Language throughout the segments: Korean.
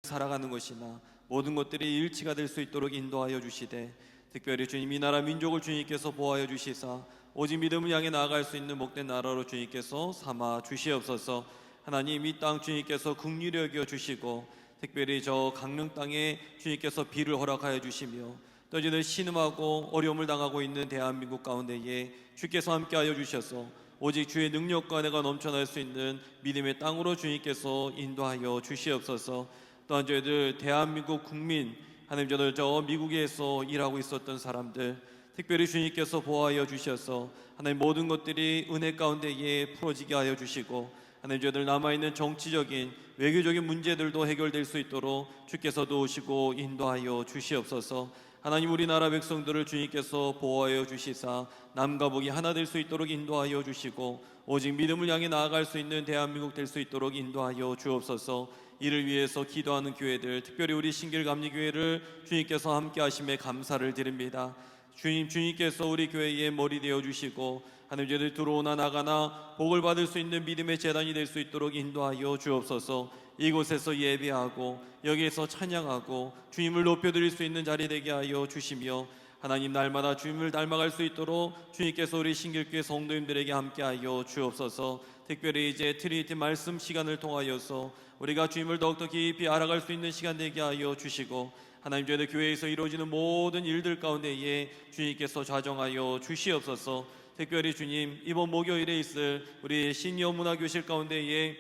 살아가는 것이나 모든 것들이 일치가 될 수 있도록 인도하여 주시되, 특별히 주님 이 나라 민족을 주님께서 보호하여 주시사 오직 믿음을 향해 나아갈 수 있는 복된 나라로 주님께서 삼아 주시옵소서. 하나님, 이 땅 주님께서 긍휼히 여겨 주시고, 특별히 저 강릉 땅에 주님께서 비를 허락하여 주시며 또 이제 신음하고 어려움을 당하고 있는 대한민국 가운데에 주께서 함께하여 주셔서 오직 주의 능력과 은혜가 넘쳐날 수 있는 믿음의 땅으로 주님께서 인도하여 주시옵소서. 또한 저희들 대한민국 국민, 하나님, 저들 저 미국에서 일하고 있었던 사람들 특별히 주님께서 보호하여 주셔서 하나님 모든 것들이 은혜 가운데에 풀어지게 하여 주시고, 하나님 저희들 남아있는 정치적인 외교적인 문제들도 해결될 수 있도록 주께서 도우시고 인도하여 주시옵소서. 하나님, 우리나라 백성들을 주님께서 보호하여 주시사 남과 북이 하나 될 수 있도록 인도하여 주시고 오직 믿음을 향해 나아갈 수 있는 대한민국 될 수 있도록 인도하여 주옵소서. 이를 위해서 기도하는 교회들, 특별히 우리 신길감리교회를 주님께서 함께 하심에 감사를 드립니다. 주님께서 우리 교회의 머리 되어 주시고 하나님, 저희들 들어오나 나가나 복을 받을 수 있는 믿음의 재단이 될 수 있도록 인도하여 주옵소서. 이곳에서 예배하고 여기에서 찬양하고 주님을 높여드릴 수 있는 자리 되게 하여 주시며, 하나님 날마다 주님을 닮아갈 수 있도록 주님께서 우리 신길교회 성도님들에게 함께하여 주옵소서. 특별히 이제 트리니티 말씀 시간을 통하여서 우리가 주님을 더욱더 깊이 알아갈 수 있는 시간 되게 하여 주시고, 하나님 저희들 교회에서 이루어지는 모든 일들 가운데에 주님께서 좌정하여 주시옵소서. 특별히 주님, 이번 목요일에 있을 우리 시니어 문화교실 가운데에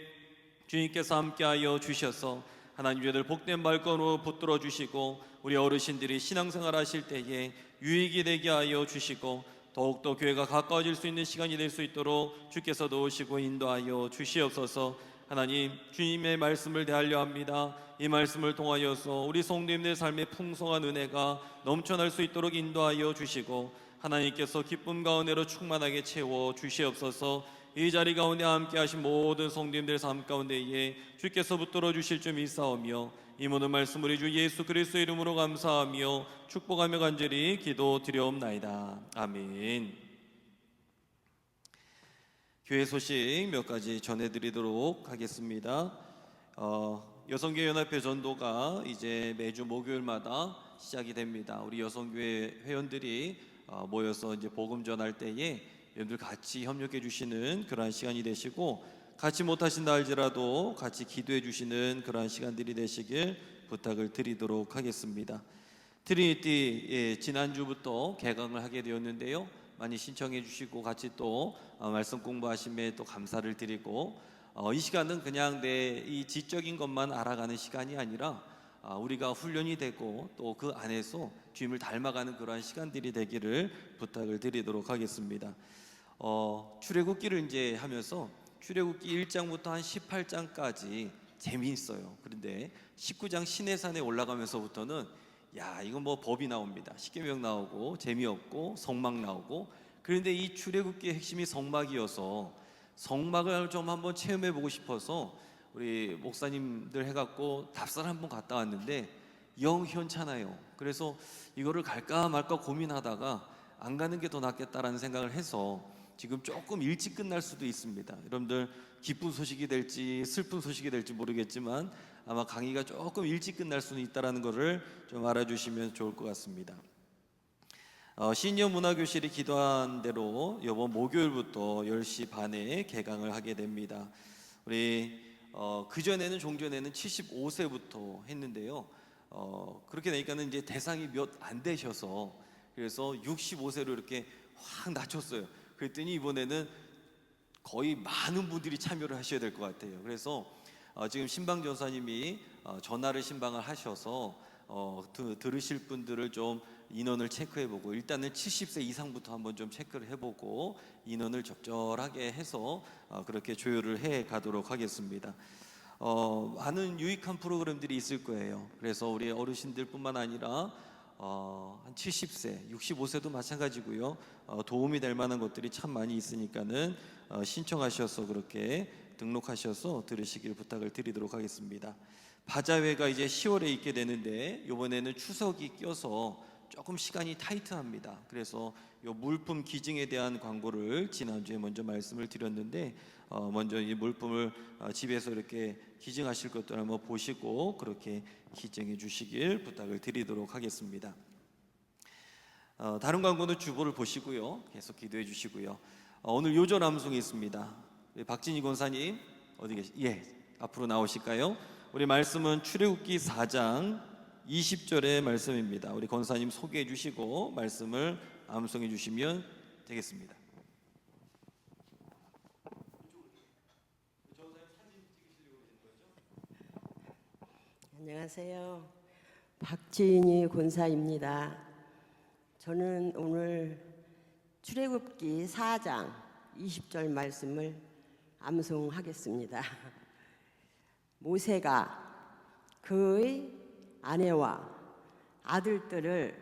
주님께서 함께하여 주셔서 하나님 저희들 복된 발걸음으로 붙들어 주시고 우리 어르신들이 신앙생활 하실 때에 유익이 되게 하여 주시고 더욱더 교회가 가까워질 수 있는 시간이 될 수 있도록 주께서 도우시고 인도하여 주시옵소서. 하나님, 주님의 말씀을 대하려 합니다. 이 말씀을 통하여서 우리 성도님들의 삶의 풍성한 은혜가 넘쳐날 수 있도록 인도하여 주시고 하나님께서 기쁨과 은혜로 충만하게 채워 주시옵소서. 이 자리 가운데 함께 하신 모든 성도님들 삶 가운데에 주께서 붙들어 주실 줄 믿사오며 이 모든 말씀 우리 주 예수 그리스도의 이름으로 감사하며 축복하며 간절히 기도드려옵나이다. 아멘. 교회 소식 몇 가지 전해드리도록 하겠습니다. 여성교회 연합회 전도가 이제 매주 목요일마다 시작이 됩니다. 우리 여성교회 회원들이 모여서 이제 복음 전할 때에 여러분들 같이 협력해 주시는 그러한 시간이 되시고, 같이 못하신다 할지라도 같이 기도해 주시는 그러한 시간들이 되시길 부탁을 드리도록 하겠습니다. 트리니티 지난주부터 개강을 하게 되었는데요, 많이 신청해 주시고 같이 또 말씀 공부하심에 또 감사를 드리고, 이 시간은 그냥 내 이 지적인 것만 알아가는 시간이 아니라 우리가 훈련이 되고 또 그 안에서 주님을 닮아가는 그러한 시간들이 되기를 부탁을 드리도록 하겠습니다. 출애굽기를 이제 하면서 출애굽기 1장부터 한 18장까지 재미있어요. 그런데 19장 시내산에 올라가면서부터는 이건 뭐 법이 나옵니다. 십계명 나오고 재미없고 성막 나오고. 그런데 이 출애굽기의 핵심이 성막이어서 성막을 좀 한번 체험해 보고 싶어서 우리 목사님들 해갖고 답사를 한번 갔다 왔는데 영 현찮아요. 그래서 이거를 갈까 말까 고민하다가 안 가는 게 더 낫겠다라는 생각을 해서 지금 조금 일찍 끝날 수도 있습니다. 여러분들 기쁜 소식이 될지 슬픈 소식이 될지 모르겠지만 아마 강의가 조금 일찍 끝날 수는 있다는 것을 좀 알아주시면 좋을 것 같습니다. 시니어 문화교실이 기도한 대로 이번 목요일부터 10시 반에 개강을 하게 됩니다. 우리 그전에는 종전에는 75세부터 했는데요, 그렇게 되니까는 이제 대상이 몇 안 되셔서 그래서 65세로 이렇게 확 낮췄어요. 그랬더니 이번에는 거의 많은 분들이 참여를 하셔야 될 것 같아요. 그래서 지금 신방 전사님이 전화를 신방을 하셔서 들으실 분들을 좀 인원을 체크해보고, 일단은 70세 이상부터 한번 좀 체크를 해보고 인원을 적절하게 해서 그렇게 조율을 해 가도록 하겠습니다. 많은 유익한 프로그램들이 있을 거예요. 그래서 우리 어르신들뿐만 아니라 한 70세, 65세도 마찬가지고요. 도움이 될 만한 것들이 참 많이 있으니까는 신청하셔서 그렇게 등록하셔서 들으시길 부탁을 드리도록 하겠습니다. 바자회가 이제 10월에 있게 되는데 이번에는 추석이 껴서 조금 시간이 타이트합니다. 그래서 이 물품 기증에 대한 광고를 지난주에 먼저 말씀을 드렸는데 먼저 이 물품을 집에서 이렇게 기증하실 것들 한번 보시고 그렇게 기증해 주시길 부탁을 드리도록 하겠습니다. 다른 광고는 주보를 보시고요. 계속 기도해 주시고요. 오늘 요절 암송이 있습니다. 박진희 권사님 어디 앞으로 나오실까요? 우리 말씀은 출애굽기 4장 20절의 말씀입니다. 우리 권사님 소개해 주시고 말씀을 암송해 주시면 되겠습니다. 안녕하세요. 박지인이 권사입니다. 저는 오늘 출애굽기 4장 20절 말씀을 암송하겠습니다. 모세가 그의 아내와 아들들을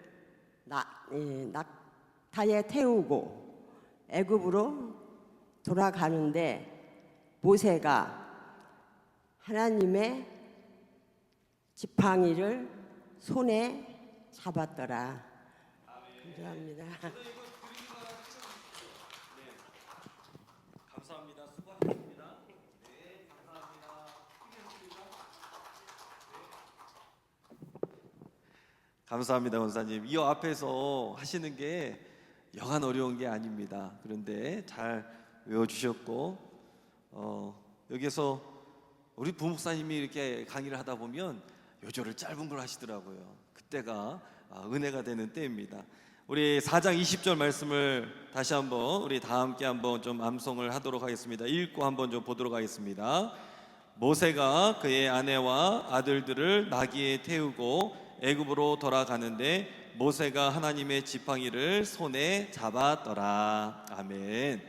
낙타에 태우고 애굽으로 돌아가는데 모세가 하나님의 지팡이를 손에 잡았더라. 감사합니다. 감사합니다. 수고하셨습니다. 네, 감사합니다. 감사합니다, 원사님. 이 앞에서 하시는 게 여간 어려운 게 아닙니다. 그런데 잘 외워주셨고 여기서 우리 부목사님이 이렇게 강의를 하다 보면 요절을 짧은 걸 하시더라고요. 그때가 은혜가 되는 때입니다. 우리 4장 20절 말씀을 다시 한번 우리 다 함께 한번 좀 암송을 하도록 하겠습니다. 읽고 한번 좀 보도록 하겠습니다. 모세가 그의 아내와 아들들을 나귀에 태우고 애굽으로 돌아가는데 모세가 하나님의 지팡이를 손에 잡았더라. 아멘.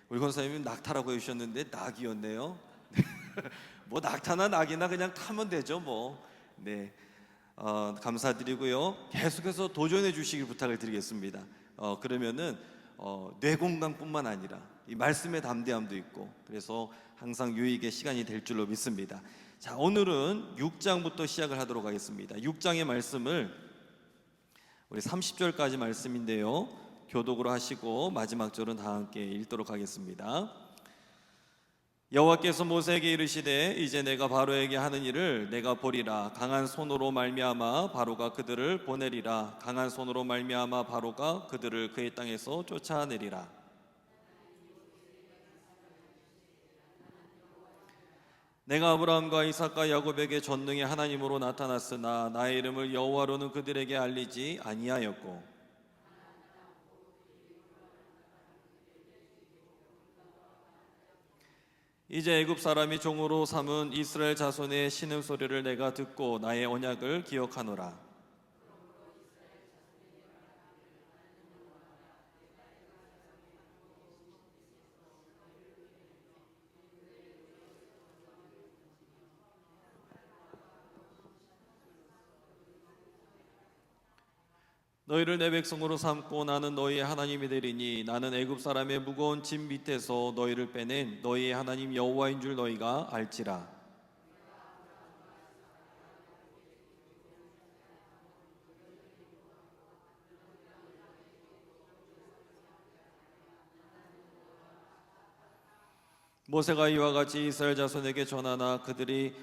우리 권사님은 낙타라고 해주셨는데 낙이었네요. 뭐 낙타나 낙이나 그냥 타면 되죠 뭐. 네, 감사드리고요. 계속해서 도전해 주시길 부탁을 드리겠습니다. 그러면은 뇌 건강뿐만 아니라 이 말씀의 담대함도 있고 그래서 항상 유익의 시간이 될 줄로 믿습니다. 자, 오늘은 6장부터 시작을 하도록 하겠습니다. 6장의 말씀을 우리 30절까지 말씀인데요, 교독으로 하시고 마지막 절은 다 함께 읽도록 하겠습니다. 여호와께서 모세에게 이르시되 이제 내가 바로에게 하는 일을 내가 보리라. 강한 손으로 말미암아 바로가 그들을 보내리라. 강한 손으로 말미암아 바로가 그들을 그의 땅에서 쫓아내리라. 내가 아브라함과 이삭과 야곱에게 전능의 하나님으로 나타났으나 나의 이름을 여호와로는 그들에게 알리지 아니하였고 이제 애굽 사람이 종으로 삼은 이스라엘 자손의 신음소리를 내가 듣고 나의 언약을 기억하노라. 너희를 내 백성으로 삼고 나는 너희의 하나님이 되리니 나는 애굽 사람의 무거운 짐 밑에서 너희를 빼낸 너희의 하나님 여호와인 줄 너희가 알지라. 모세가 이와 같이 이스라엘 자손에게 전하나 그들이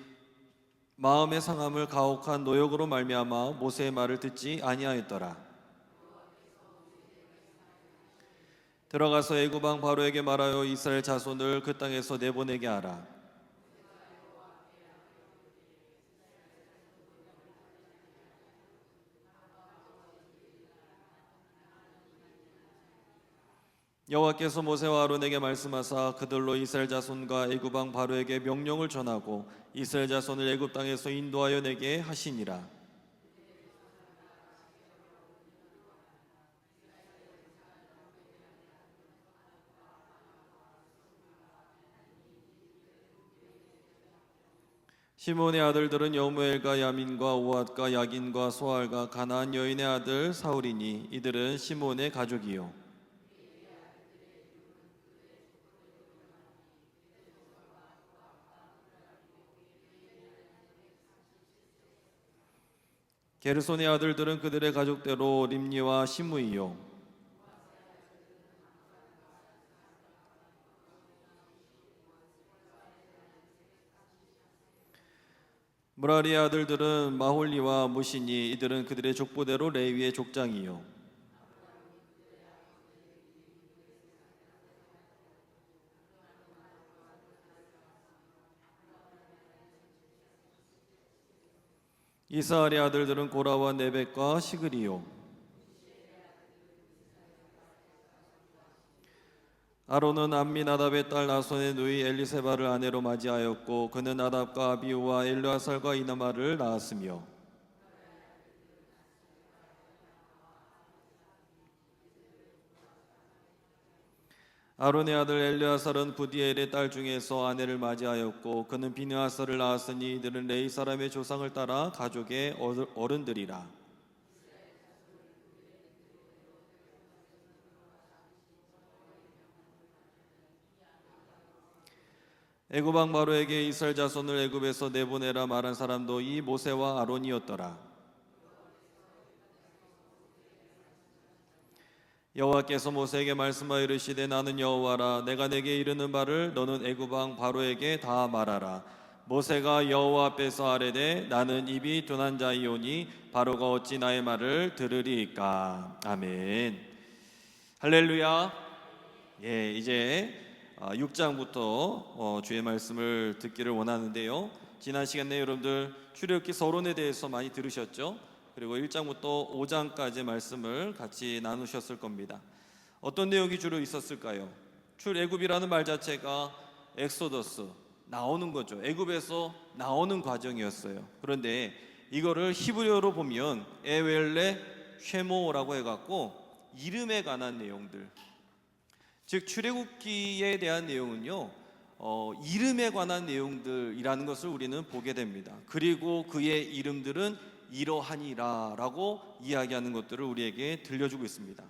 마음의 상함을 가혹한 노역으로 말미암아 모세의 말을 듣지 아니하였더라. 들어가서 애굽 왕 바로에게 말하여 이스라엘 자손을 그 땅에서 내보내게 하라. 여호와께서 모세와 아론에게 말씀하사 그들로 이스라엘 자손과 애굽 왕 바로에게 명령을 전하고 이스라엘 자손을 애굽 땅에서 인도하여 내게 하시니라. 시몬의 아들들은 여무엘과 야민과 오앗과 야긴과 소알과 가나안 여인의 아들 사울이니 이들은 시몬의 가족이요. 게르손의 아들들은 그들의 가족대로 림니와 시므이요. 무라리의 아들들은 마홀리와 무시니 이들은 그들의 족보대로 레위의 족장이요. 이스라엘의 아들들은 고라와 네벡과 시그리요. 아론은 암미나답의 딸 나손의 누이 엘리세바를 아내로 맞이하였고 그는 나답과 아비우와 엘르아살과 이나마를 낳았으며 아론의 아들 엘르아살은 부디엘의 딸 중에서 아내를 맞이하였고 그는 비느하스를 낳았으니 이들은 레위 사람의 조상을 따라 가족의 어른들이라. 애굽 왕 바로에게 이스라엘 자손을 애굽에서 내보내라 말한 사람도 이 모세와 아론이었더라. 여호와께서 모세에게 말씀하여 이르시되 나는 여호와라. 내가 내게 이르는 바를 너는 애굽 왕 바로에게 다 말하라. 모세가 여호와 앞에서 아뢰되 나는 입이 둔한 자이오니 바로가 어찌 나의 말을 들으리이까. 아멘. 할렐루야. 예, 이제 6장부터 주의 말씀을 듣기를 원하는데요. 지난 시간에 여러분들 출애굽기 서론에 대해서 많이 들으셨죠? 그리고 1장부터 5장까지 말씀을 같이 나누셨을 겁니다. 어떤 내용이 주로 있었을까요? 출애굽이라는 말 자체가 엑소더스, 나오는 거죠. 애굽에서 나오는 과정이었어요. 그런데 이거를 히브리어로 보면 에웰레 쉐모라고 해갖고 이름에 관한 내용들, 즉 출애굽기에 대한 내용은요 이름에 관한 내용들이라는 것을 우리는 보게 됩니다. 그리고 그의 이름들은 이러하니라 라고 이야기하는 것들을 우리에게 들려주고 있습니다.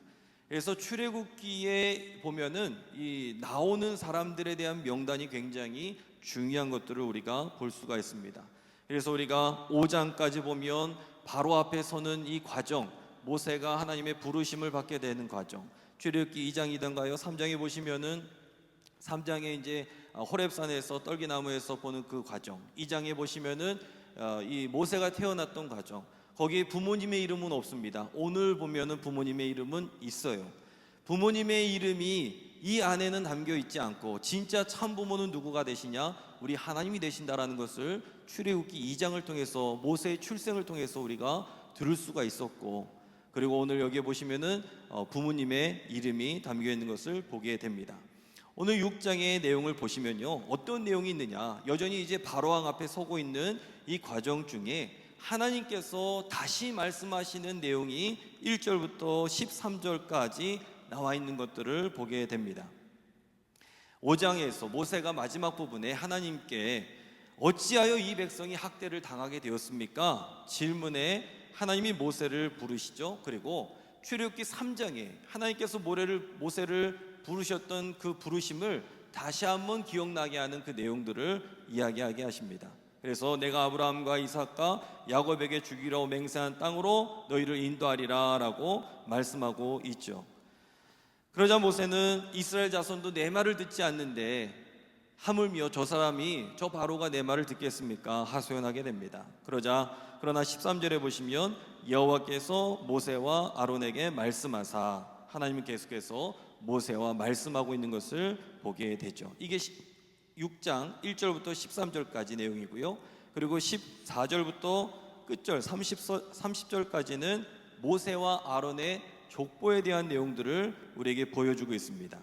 그래서 출애굽기에 보면은 이 나오는 사람들에 대한 명단이 굉장히 중요한 것들을 우리가 볼 수가 있습니다. 그래서 우리가 5장까지 보면 바로 앞에 서는 이 과정, 모세가 하나님의 부르심을 받게 되는 과정, 출애굽기 2장이던가요? 3장에 보시면은 3장에 이제 호렙산에서 떨기나무에서 보는 그 과정, 2장에 보시면은 이 모세가 태어났던 과정, 거기에 부모님의 이름은 없습니다. 오늘 보면은 부모님의 이름은 있어요. 부모님의 이름이 이 안에는 담겨 있지 않고 진짜 참 부모는 누구가 되시냐? 우리 하나님이 되신다라는 것을 출애굽기 2장을 통해서 모세의 출생을 통해서 우리가 들을 수가 있었고, 그리고 오늘 여기에 보시면은 부모님의 이름이 담겨 있는 것을 보게 됩니다. 오늘 6장의 내용을 보시면요, 어떤 내용이 있느냐? 여전히 이제 바로왕 앞에 서고 있는 이 과정 중에 하나님께서 다시 말씀하시는 내용이 1절부터 13절까지 나와 있는 것들을 보게 됩니다. 5장에서 모세가 마지막 부분에 하나님께 어찌하여 이 백성이 학대를 당하게 되었습니까? 질문에 하나님이 모세를 부르시죠. 그리고 출애굽기 3장에 하나님께서 모세를 부르셨던 그 부르심을 다시 한번 기억나게 하는 그 내용들을 이야기하게 하십니다. 그래서 내가 아브라함과 이삭과 야곱에게 주기로 맹세한 땅으로 너희를 인도하리라 라고 말씀하고 있죠. 그러자 모세는 이스라엘 자손도 내 말을 듣지 않는데 하물며 저 사람이, 저 바로가 내 말을 듣겠습니까? 하소연하게 됩니다. 그러나 13절에 보시면 여호와께서 모세와 아론에게 말씀하사, 하나님은 계속해서 모세와 말씀하고 있는 것을 보게 되죠. 이게 6장 1절부터 13절까지 내용이고요. 그리고 14절부터 끝절 30절까지는 모세와 아론의 족보에 대한 내용들을 우리에게 보여주고 있습니다.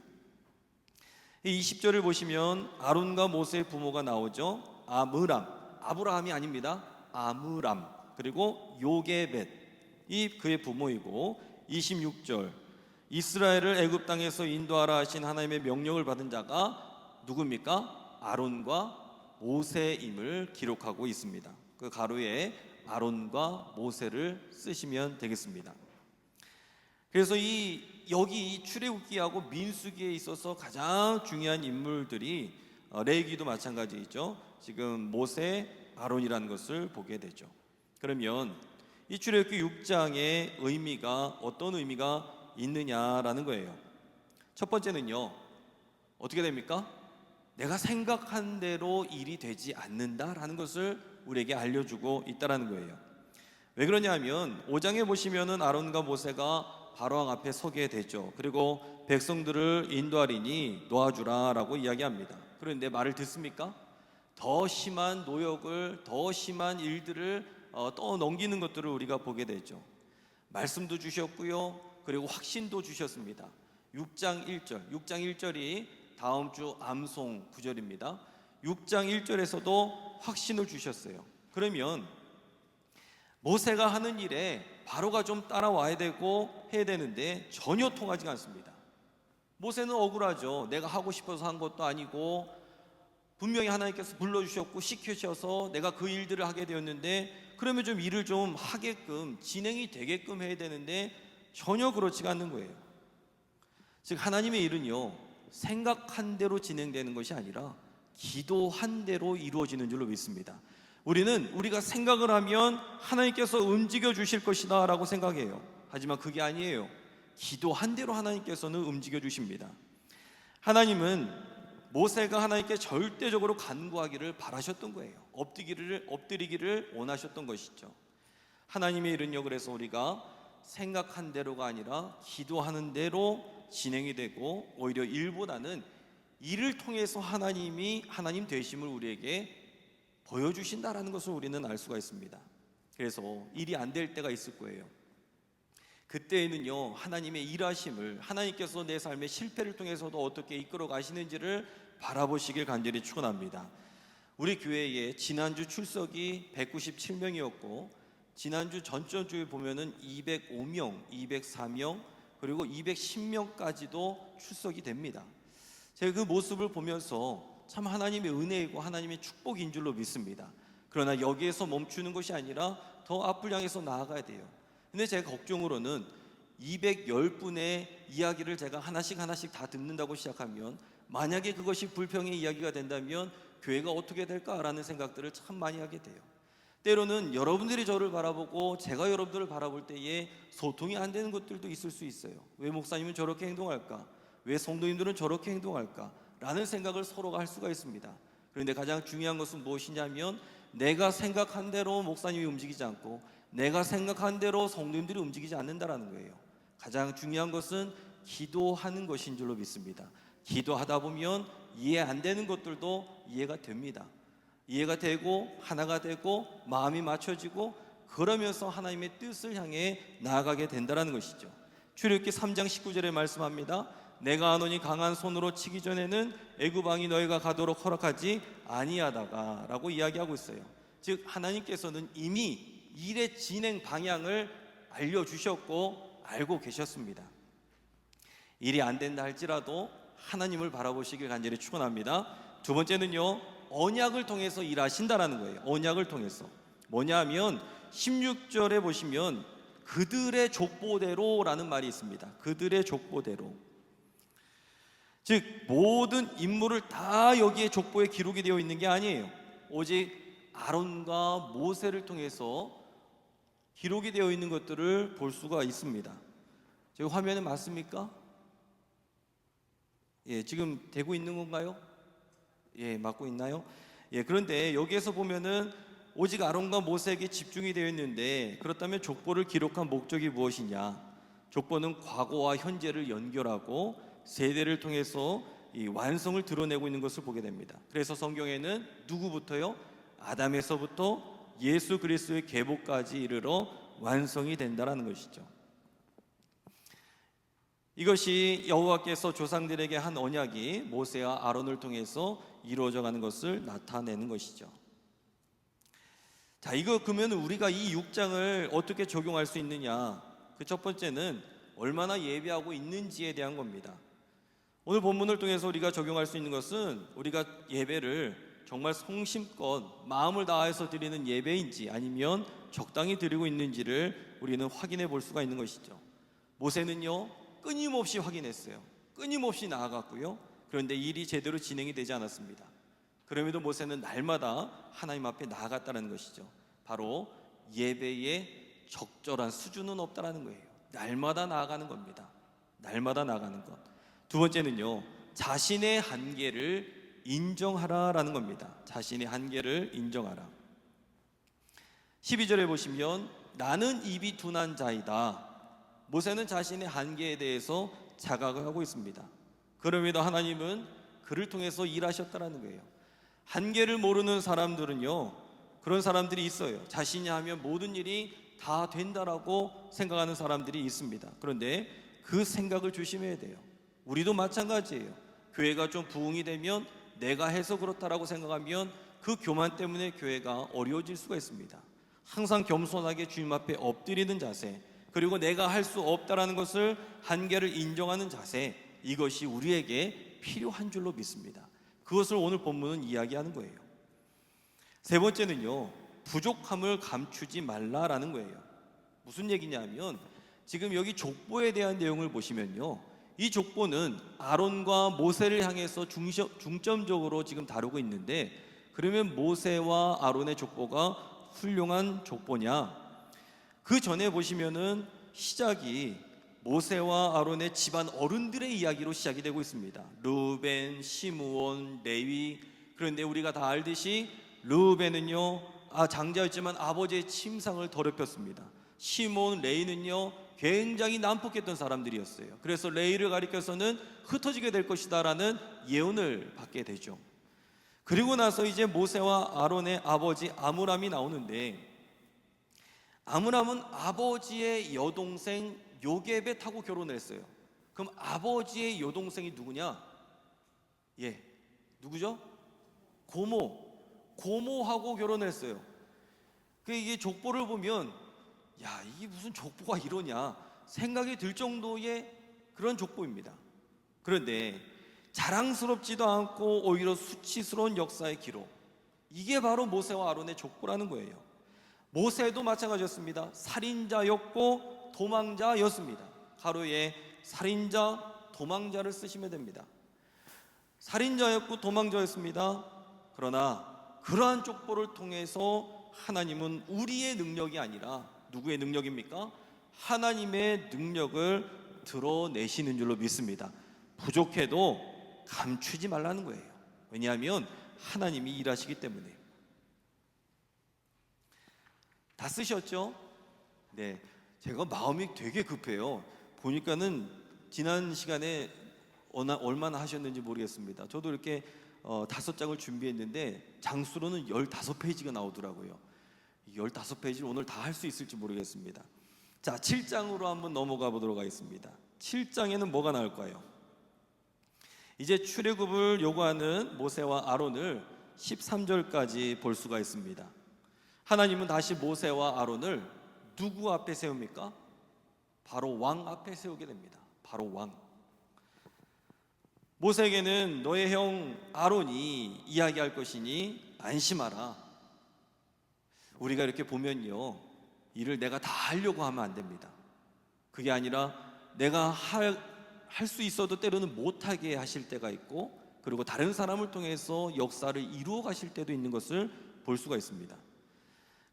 이 20절을 보시면 아론과 모세의 부모가 나오죠. 아므람, 아브라함이 아닙니다. 아므람, 그리고 요게벳, 이 그의 부모이고, 26절 이스라엘을 애굽 땅에서 인도하라 하신 하나님의 명령을 받은 자가 누굽니까? 아론과 모세임을 기록하고 있습니다. 그 가로에 아론과 모세를 쓰시면 되겠습니다. 그래서 여기 이 출애굽기하고 민수기에 있어서 가장 중요한 인물들이 레위기도 마찬가지죠. 지금 모세, 아론이라는 것을 보게 되죠. 그러면 이 출애굽기 6장의 의미가 어떤 의미가 있느냐라는 거예요. 첫 번째는요, 어떻게 됩니까? 내가 생각한 대로 일이 되지 않는다라는 것을 우리에게 알려주고 있다라는 거예요. 왜 그러냐면 5장에 보시면은 아론과 모세가 바로왕 앞에 서게 되죠. 그리고 백성들을 인도하리니 놓아주라라고 이야기합니다. 그런데 말을 듣습니까? 더 심한 노역을, 더 심한 일들을 떠넘기는 것들을 우리가 보게 되죠. 말씀도 주셨고요, 그리고 확신도 주셨습니다. 6장 1절이 다음 주 암송 구절입니다. 6장 1절에서도 확신을 주셨어요. 그러면 모세가 하는 일에 바로가 좀 따라와야 되고 해야 되는데 전혀 통하지 않습니다. 모세는 억울하죠. 내가 하고 싶어서 한 것도 아니고 분명히 하나님께서 불러주셨고 시키셔서 내가 그 일들을 하게 되었는데, 그러면 좀 일을 좀 하게끔, 진행이 되게끔 해야 되는데 전혀 그렇지가 않는 거예요. 즉 하나님의 일은요, 생각한 대로 진행되는 것이 아니라 기도한 대로 이루어지는 줄로 믿습니다. 우리는 우리가 생각을 하면 하나님께서 움직여 주실 것이다 라고 생각해요. 하지만 그게 아니에요. 기도한 대로 하나님께서는 움직여 주십니다. 하나님은 모세가 하나님께 절대적으로 간구하기를 바라셨던 거예요. 엎드리기를 원하셨던 것이죠. 하나님의 일은요, 그래서 우리가 생각한 대로가 아니라 기도하는 대로 진행이 되고, 오히려 일보다는 일을 통해서 하나님 되심을 우리에게 보여주신다라는 것을 우리는 알 수가 있습니다. 그래서 일이 안 될 때가 있을 거예요. 그때에는요, 하나님의 일하심을, 하나님께서 내 삶의 실패를 통해서도 어떻게 이끌어 가시는지를 바라보시길 간절히 축원합니다. 우리 교회에 지난주 출석이 197명이었고 지난주 전주에 보면은 205명, 204명, 그리고 210명까지도 출석이 됩니다. 제가 그 모습을 보면서 참 하나님의 은혜이고 하나님의 축복인 줄로 믿습니다. 그러나 여기에서 멈추는 것이 아니라 더 앞을 향해서 나아가야 돼요. 근데 제가 걱정으로는 210분의 이야기를 제가 하나씩 다 듣는다고 시작하면, 만약에 그것이 불평의 이야기가 된다면 교회가 어떻게 될까라는 생각들을 참 많이 하게 돼요. 때로는 여러분들이 저를 바라보고 제가 여러분들을 바라볼 때에 소통이 안 되는 것들도 있을 수 있어요. 왜 목사님은 저렇게 행동할까? 왜 성도님들은 저렇게 행동할까? 라는 생각을 서로가 할 수가 있습니다. 그런데 가장 중요한 것은 무엇이냐면, 내가 생각한 대로 목사님이 움직이지 않고 내가 생각한 대로 성도님들이 움직이지 않는다라는 거예요. 가장 중요한 것은 기도하는 것인 줄로 믿습니다. 기도하다 보면 이해 안 되는 것들도 이해가 됩니다. 이해가 되고 하나가 되고 마음이 맞춰지고, 그러면서 하나님의 뜻을 향해 나아가게 된다는 것이죠. 출애굽기 3장 19절에 말씀합니다. 내가 하노니 강한 손으로 치기 전에는 애굽 왕이 너희가 가도록 허락하지 아니하다가 라고 이야기하고 있어요. 즉 하나님께서는 이미 일의 진행 방향을 알려주셨고 알고 계셨습니다. 일이 안 된다 할지라도 하나님을 바라보시길 간절히 축원합니다. 두 번째는요, 언약을 통해서 일하신다라는 거예요. 언약을 통해서 뭐냐 하면 16절에 보시면 그들의 족보대로라는 말이 있습니다. 그들의 족보대로. 즉 모든 인물을 다 여기에 족보에 기록이 되어 있는 게 아니에요. 오직 아론과 모세를 통해서 기록이 되어 있는 것들을 볼 수가 있습니다. 지금 화면에 맞습니까? 예, 지금 되고 있는 건가요? 예, 맞고 있나요? 예, 그런데 여기에서 보면은 오직 아론과 모세에게 집중이 되어 있는데, 그렇다면 족보를 기록한 목적이 무엇이냐? 족보는 과거와 현재를 연결하고 세대를 통해서 이 완성을 드러내고 있는 것을 보게 됩니다. 그래서 성경에는 누구부터요? 아담에서부터 예수 그리스도의 계보까지 이르러 완성이 된다라는 것이죠. 이것이 여호와께서 조상들에게 한 언약이 모세와 아론을 통해서 이루어져 가는 것을 나타내는 것이죠. 자, 이거 그러면 우리가 이 6장을 어떻게 적용할 수 있느냐? 그 첫 번째는 얼마나 예배하고 있는지에 대한 겁니다. 오늘 본문을 통해서 우리가 적용할 수 있는 것은, 우리가 예배를 정말 성심껏 마음을 다해서 드리는 예배인지 아니면 적당히 드리고 있는지를 우리는 확인해 볼 수가 있는 것이죠. 모세는요, 끊임없이 확인했어요. 끊임없이 나아갔고요. 그런데 일이 제대로 진행이 되지 않았습니다. 그럼에도 모세는 날마다 하나님 앞에 나아갔다는 것이죠. 바로 예배의 적절한 수준은 없다라는 거예요. 날마다 나아가는 겁니다. 날마다 나아가는 것. 두 번째는요, 자신의 한계를 인정하라라는 겁니다. 자신의 한계를 인정하라. 12절에 보시면 나는 입이 둔한 자이다. 모세는 자신의 한계에 대해서 자각을 하고 있습니다. 그럼에도 하나님은 그를 통해서 일하셨다라는 거예요. 한계를 모르는 사람들은요, 그런 사람들이 있어요. 자신이 하면 모든 일이 다 된다라고 생각하는 사람들이 있습니다. 그런데 그 생각을 조심해야 돼요. 우리도 마찬가지예요. 교회가 좀 부흥이 되면 내가 해서 그렇다라고 생각하면 그 교만 때문에 교회가 어려워질 수가 있습니다. 항상 겸손하게 주님 앞에 엎드리는 자세, 그리고 내가 할 수 없다라는 것을 한계를 인정하는 자세, 이것이 우리에게 필요한 줄로 믿습니다. 그것을 오늘 본문은 이야기하는 거예요. 세 번째는요, 부족함을 감추지 말라라는 거예요. 무슨 얘기냐면 지금 여기 족보에 대한 내용을 보시면요, 이 족보는 아론과 모세를 향해서 중점적으로 지금 다루고 있는데, 그러면 모세와 아론의 족보가 훌륭한 족보냐? 그 전에 보시면은 시작이 모세와 아론의 집안 어른들의 이야기로 시작이 되고 있습니다. 르우벤, 시므온, 레위. 그런데 우리가 다 알듯이 르우벤은요, 장자였지만 아버지의 침상을 더럽혔습니다. 시므온, 레위는요, 굉장히 난폭했던 사람들이었어요. 그래서 레위를 가리켜서는 흩어지게 될 것이다 라는 예언을 받게 되죠. 그리고 나서 이제 모세와 아론의 아버지 아므람이 나오는데, 아므람은 아버지의 여동생 요게벳하고 결혼을 했어요. 그럼 아버지의 여동생이 누구냐? 누구죠? 고모하고 결혼을 했어요. 이게 족보를 보면 이게 무슨 족보가 이러냐 생각이 들 정도의 그런 족보입니다. 그런데 자랑스럽지도 않고 오히려 수치스러운 역사의 기록, 이게 바로 모세와 아론의 족보라는 거예요. 모세도 마찬가지였습니다. 살인자였고 도망자였습니다. 가로에 살인자, 도망자를 쓰시면 됩니다. 살인자였고 도망자였습니다. 그러나 그러한 족보를 통해서 하나님은 우리의 능력이 아니라 누구의 능력입니까? 하나님의 능력을 드러내시는 줄로 믿습니다. 부족해도 감추지 말라는 거예요. 왜냐하면 하나님이 일하시기 때문에. 다 쓰셨죠? 네, 제가 마음이 되게 급해요. 보니까는 지난 시간에 얼마나 하셨는지 모르겠습니다. 저도 이렇게 5장을 준비했는데 장수로는 15페이지가 나오더라고요. 15페이지를 오늘 다 할 수 있을지 모르겠습니다. 자, 7장으로 한번 넘어가 보도록 하겠습니다. 7장에는 뭐가 나올까요? 이제 출애굽을 요구하는 모세와 아론을 13절까지 볼 수가 있습니다. 하나님은 다시 모세와 아론을 누구 앞에 세웁니까? 바로 왕 앞에 세우게 됩니다. 바로 왕. 모세에게는 너의 형 아론이 이야기할 것이니 안심하라. 우리가 이렇게 보면요, 일을 내가 다 하려고 하면 안 됩니다. 그게 아니라 내가 할 수 있어도 때로는 못하게 하실 때가 있고, 그리고 다른 사람을 통해서 역사를 이루어 가실 때도 있는 것을 볼 수가 있습니다.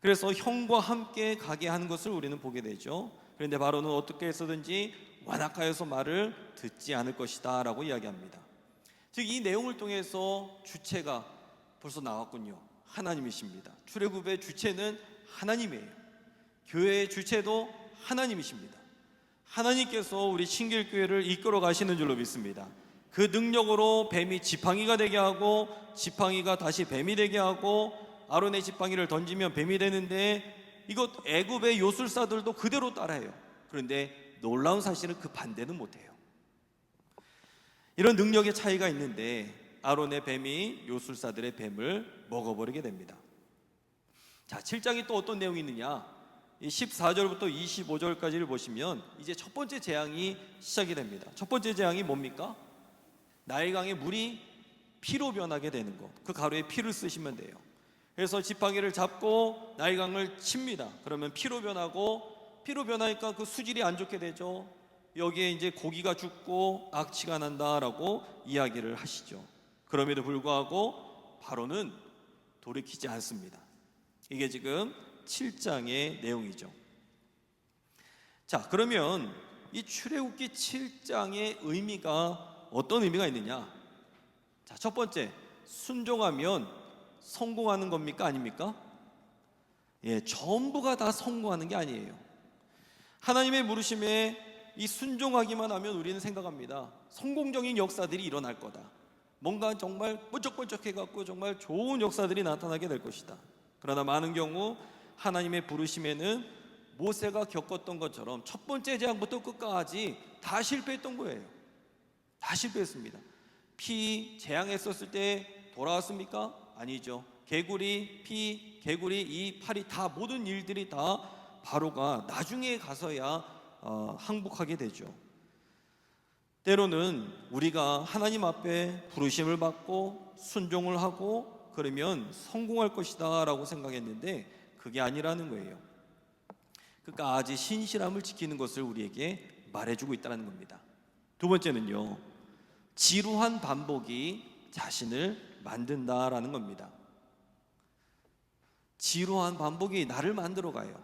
그래서 형과 함께 가게 하는 것을 우리는 보게 되죠. 그런데 바로는 어떻게 해서든지 완악하여서 말을 듣지 않을 것이다 라고 이야기합니다. 즉 이 내용을 통해서 주체가 벌써 나왔군요. 하나님이십니다. 출애굽의 주체는 하나님이에요. 교회의 주체도 하나님이십니다. 하나님께서 우리 신길교회를 이끌어 가시는 줄로 믿습니다. 그 능력으로 뱀이 지팡이가 되게 하고, 지팡이가 다시 뱀이 되게 하고, 아론의 지팡이를 던지면 뱀이 되는데, 이것 애굽의 요술사들도 그대로 따라해요. 그런데 놀라운 사실은 그 반대는 못해요. 이런 능력의 차이가 있는데 아론의 뱀이 요술사들의 뱀을 먹어버리게 됩니다. 자, 7장이 또 어떤 내용이 있느냐? 이 14절부터 25절까지를 보시면 이제 첫 번째 재앙이 시작이 됩니다. 첫 번째 재앙이 뭡니까? 나일강의 물이 피로 변하게 되는 것. 그 가루에 피를 쓰시면 돼요. 그래서 지팡이를 잡고 나일강을 칩니다. 그러면 피로 변하고, 피로 변하니까 그 수질이 안 좋게 되죠. 여기에 이제 고기가 죽고 악취가 난다라고 이야기를 하시죠. 그럼에도 불구하고 바로는 돌이키지 않습니다. 이게 지금 7장의 내용이죠. 자, 그러면 이 출애굽기 7장의 의미가 어떤 의미가 있느냐? 자, 첫 번째, 순종하면 성공하는 겁니까? 아닙니까? 예, 전부가 다 성공하는 게 아니에요. 하나님의 부르심에 이 순종하기만 하면 우리는 생각합니다. 성공적인 역사들이 일어날 거다. 뭔가 정말 번쩍번쩍해갖고 정말 좋은 역사들이 나타나게 될 것이다. 그러나 많은 경우 하나님의 부르심에는 모세가 겪었던 것처럼 첫 번째 재앙부터 끝까지 다 실패했던 거예요. 다 실패했습니다. 재앙했었을 때 돌아왔습니까? 아니죠. 개구리, 개구리, 이 팔이 다 모든 일들이 다 바로가 나중에 가서야 항복하게 되죠. 때로는 우리가 하나님 앞에 부르심을 받고 순종을 하고 그러면 성공할 것이다 라고 생각했는데 그게 아니라는 거예요. 끝까지 신실함을 지키는 것을 우리에게 말해주고 있다는 겁니다. 두 번째는요, 지루한 반복이 자신을 만든다라는 겁니다. 지루한 반복이 나를 만들어가요.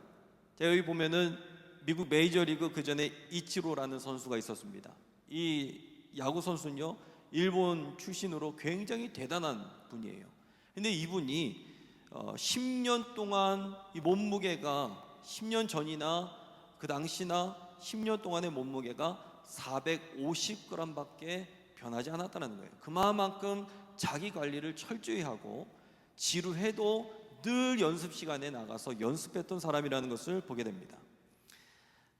제가 여기 보면은 미국 메이저리그 그 전에 이치로라는 선수가 있었습니다. 이 야구 선수는요, 일본 출신으로 굉장히 대단한 분이에요. 근데 이분이 10년 동안 이 몸무게가 10년 전이나 그 당시나 10년 동안의 몸무게가 450g밖에 변하지 않았다는 거예요. 그만큼 자기 관리를 철저히 하고 지루해도 늘 연습 시간에 나가서 연습했던 사람이라는 것을 보게 됩니다.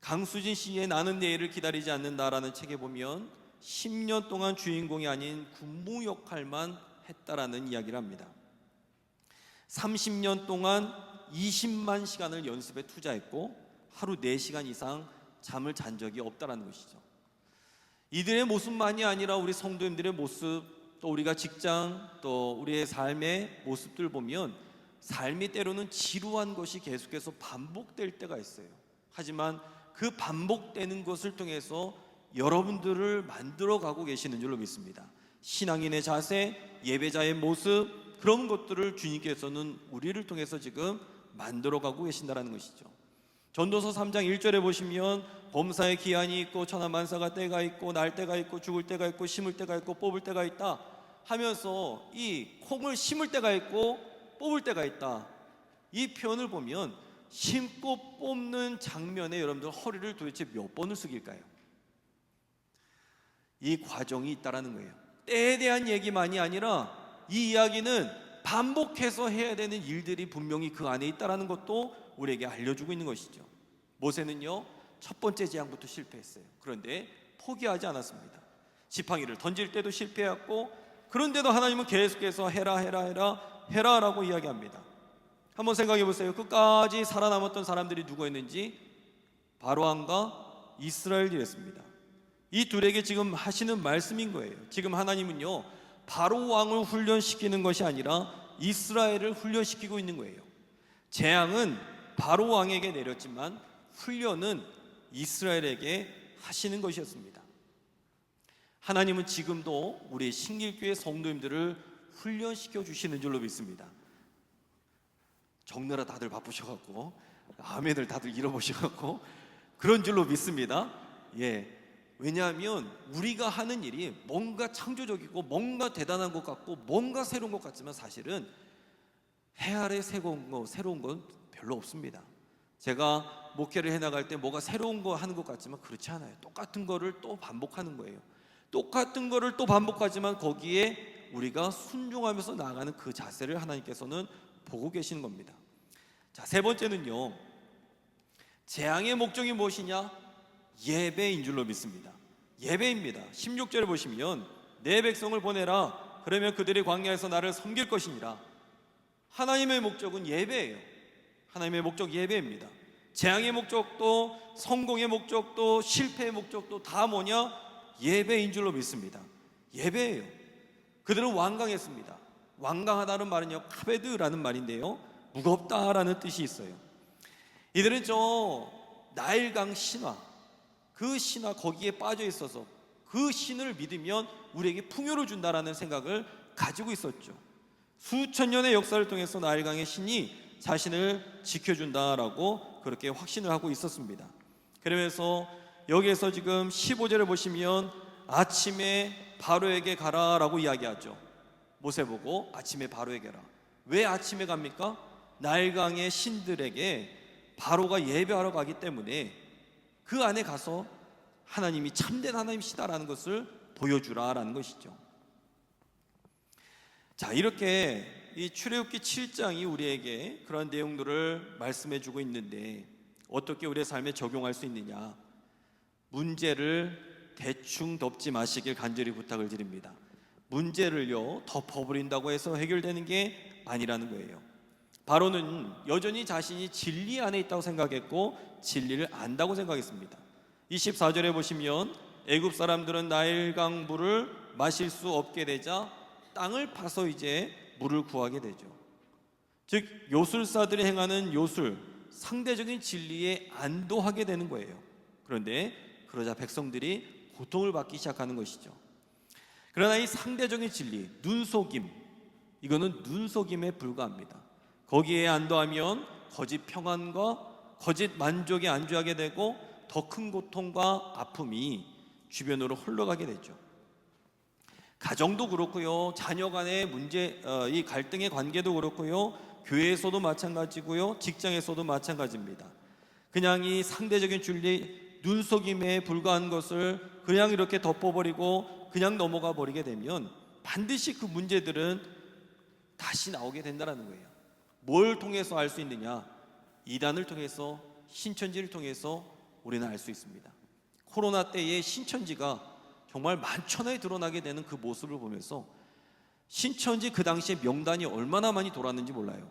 강수진 씨의 나는 내일을 기다리지 않는다라는 책에 보면 10년 동안 주인공이 아닌 군무 역할만 했다라는 이야기를 합니다. 30년 동안 20만 시간을 연습에 투자했고 하루 4시간 이상 잠을 잔 적이 없다라는 것이죠. 이들의 모습만이 아니라 우리 성도님들의 모습, 또 우리가 직장, 또 우리의 삶의 모습들 보면 삶이 때로는 지루한 것이 계속해서 반복될 때가 있어요. 하지만 그 반복되는 것을 통해서 여러분들을 만들어가고 계시는 줄로 믿습니다. 신앙인의 자세, 예배자의 모습, 그런 것들을 주님께서는 우리를 통해서 지금 만들어가고 계신다는 것이죠. 전도서 3장 1절에 보시면 범사의 기한이 있고 천하만사가 때가 있고 날 때가 있고 죽을 때가 있고 심을 때가 있고 뽑을 때가 있다 하면서 이 콩을 심을 때가 있고 뽑을 때가 있다, 이 표현을 보면 심고 뽑는 장면에 여러분들 허리를 도대체 몇 번을 숙일까요? 이 과정이 있다라는 거예요. 때에 대한 얘기만이 아니라 이 이야기는 반복해서 해야 되는 일들이 분명히 그 안에 있다라는 것도 우리에게 알려주고 있는 것이죠. 모세는요, 첫 번째 재앙부터 실패했어요. 그런데 포기하지 않았습니다. 지팡이를 던질 때도 실패했고, 그런데도 하나님은 계속해서 해라라고 이야기합니다. 한번 생각해 보세요. 끝까지 살아남았던 사람들이 누구였는지 바로왕과 이스라엘이었습니다. 이 둘에게 지금 하시는 말씀인 거예요. 지금 하나님은요, 바로왕을 훈련시키는 것이 아니라 이스라엘을 훈련시키고 있는 거예요. 재앙은 바로왕에게 내렸지만 훈련은 이스라엘에게 하시는 것이었습니다. 하나님은 지금도 우리 신길교회 성도님들을 훈련시켜 주시는 줄로 믿습니다. 적느라 다들 바쁘셔갖고 아멘을 다들 잃어보셔갖고 그런 줄로 믿습니다. 예, 왜냐하면 우리가 하는 일이 뭔가 창조적이고 뭔가 대단한 것 같고 뭔가 새로운 것 같지만 사실은 해 아래 새로운 건 별로 없습니다. 제가 목회를 해나갈 때 뭐가 새로운 거 하는 것 같지만 그렇지 않아요. 똑같은 거를 또 반복하는 거예요. 똑같은 거를 또 반복하지만 거기에 우리가 순종하면서 나아가는 그 자세를 하나님께서는 보고 계시는 겁니다. 자, 세 번째는요, 재앙의 목적이 무엇이냐? 예배인 줄로 믿습니다. 예배입니다. 16절에 보시면 내 백성을 보내라, 그러면 그들이 광야에서 나를 섬길 것이니라. 하나님의 목적은 예배예요. 하나님의 목적 예배입니다. 재앙의 목적도 성공의 목적도 실패의 목적도 다 뭐냐? 예배인 줄로 믿습니다. 예배예요. 그들은 완강했습니다. 완강하다는 말은요, 카베드라는 말인데요, 무겁다라는 뜻이 있어요. 이들은 저 나일강 신화, 그 신화 거기에 빠져 있어서 그 신을 믿으면 우리에게 풍요를 준다라는 생각을 가지고 있었죠. 수천 년의 역사를 통해서 나일강의 신이 자신을 지켜준다라고 그렇게 확신을 하고 있었습니다. 그러면서 여기에서 지금 15절에 보시면 아침에 바로에게 가라라고 이야기하죠. 모세 보고 아침에 바로에게 가라. 왜 아침에 갑니까? 나일강의 신들에게 바로가 예배하러 가기 때문에 그 안에 가서 하나님이 참된 하나님이시다라는 것을 보여주라라는 것이죠. 자, 이렇게 이 출애굽기 7장이 우리에게 그런 내용들을 말씀해 주고 있는데 어떻게 우리의 삶에 적용할 수 있느냐? 문제를 대충 덮지 마시길 간절히 부탁을 드립니다. 문제를요 덮어버린다고 해서 해결되는 게 아니라는 거예요. 바로는 여전히 자신이 진리 안에 있다고 생각했고 진리를 안다고 생각했습니다. 24절에 보시면 애굽 사람들은 나일강 물을 마실 수 없게 되자 땅을 파서 이제 물을 구하게 되죠. 즉 요술사들이 행하는 요술, 상대적인 진리에 안도하게 되는 거예요. 그런데 그러자 백성들이 고통을 받기 시작하는 것이죠. 그러나 이 상대적인 진리, 눈속임, 이거는 눈속임에 불과합니다. 거기에 안도하면 거짓 평안과 거짓 만족에 안주하게 되고 더 큰 고통과 아픔이 주변으로 흘러가게 되죠. 가정도 그렇고요, 자녀 간의 문제, 이 갈등의 관계도 그렇고요, 교회에서도 마찬가지고요, 직장에서도 마찬가지입니다. 그냥 이 상대적인 진리, 눈속임에 불과한 것을 그냥 이렇게 덮어버리고 그냥 넘어가 버리게 되면 반드시 그 문제들은 다시 나오게 된다는 거예요. 뭘 통해서 알 수 있느냐? 이단을 통해서, 신천지를 통해서 우리는 알 수 있습니다. 코로나 때의 신천지가 정말 만천하에 드러나게 되는 그 모습을 보면서 신천지 그 당시에 명단이 얼마나 많이 돌았는지 몰라요.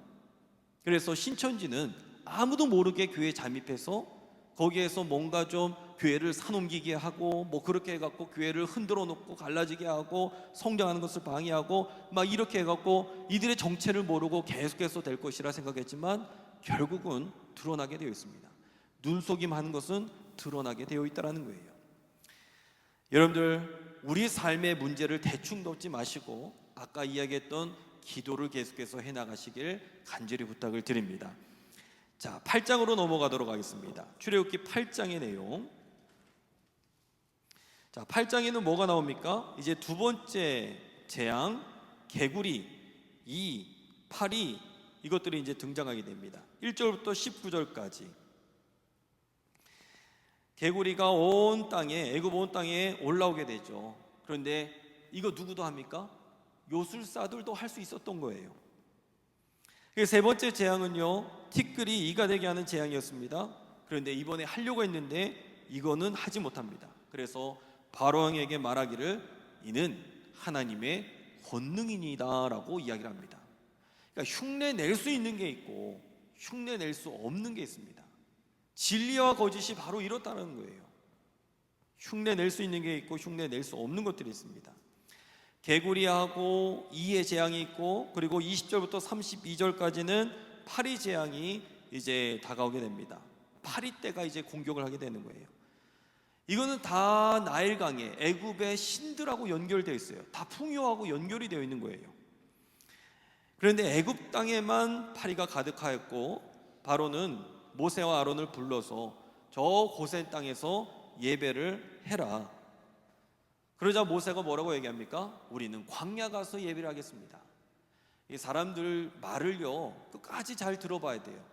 그래서 신천지는 아무도 모르게 교회에 잠입해서 거기에서 뭔가 좀 교회를 산옮기게 하고 뭐 그렇게 해갖고 교회를 흔들어 놓고 갈라지게 하고 성장하는 것을 방해하고 막 이렇게 해갖고 이들의 정체를 모르고 계속해서 될 것이라 생각했지만 결국은 드러나게 되어 있습니다. 눈속임하는 것은 드러나게 되어 있다는 거예요. 여러분들, 우리 삶의 문제를 대충 덮지 마시고 아까 이야기했던 기도를 계속해서 해나가시길 간절히 부탁을 드립니다. 자, 8장으로 넘어가도록 하겠습니다. 출애굽기 8장의 내용. 자, 8장에는 뭐가 나옵니까? 이제 두 번째 재앙, 개구리, 파리, 이것들이 이제 등장하게 됩니다. 1절부터 19절까지. 개구리가 온 땅에, 애굽 온 땅에 올라오게 되죠. 그런데 이거 누구도 합니까? 요술사들도 할 수 있었던 거예요. 세 번째 재앙은요, 티끌이 이가 되게 하는 재앙이었습니다. 그런데 이번에 하려고 했는데 이거는 하지 못합니다. 그래서 바로 왕에게 말하기를 이는 하나님의 권능이니다 라고 이야기를 합니다. 그러니까 흉내 낼 수 있는 게 있고 흉내 낼 수 없는 게 있습니다. 진리와 거짓이 바로 이렇다는 거예요. 흉내 낼 수 있는 게 있고 흉내 낼 수 없는 것들이 있습니다. 개구리하고 이의 재앙이 있고, 그리고 20절부터 32절까지는 파리 재앙이 이제 다가오게 됩니다. 파리 때가 이제 공격을 하게 되는 거예요. 이거는 다 나일강에 애굽의 신들하고 연결되어 있어요. 다 풍요하고 연결이 되어 있는 거예요. 그런데 애굽 땅에만 파리가 가득하였고 바로는 모세와 아론을 불러서 저 고센 땅에서 예배를 해라. 그러자 모세가 뭐라고 얘기합니까? 우리는 광야 가서 예배를 하겠습니다. 이 사람들 말을요 끝까지 잘 들어봐야 돼요.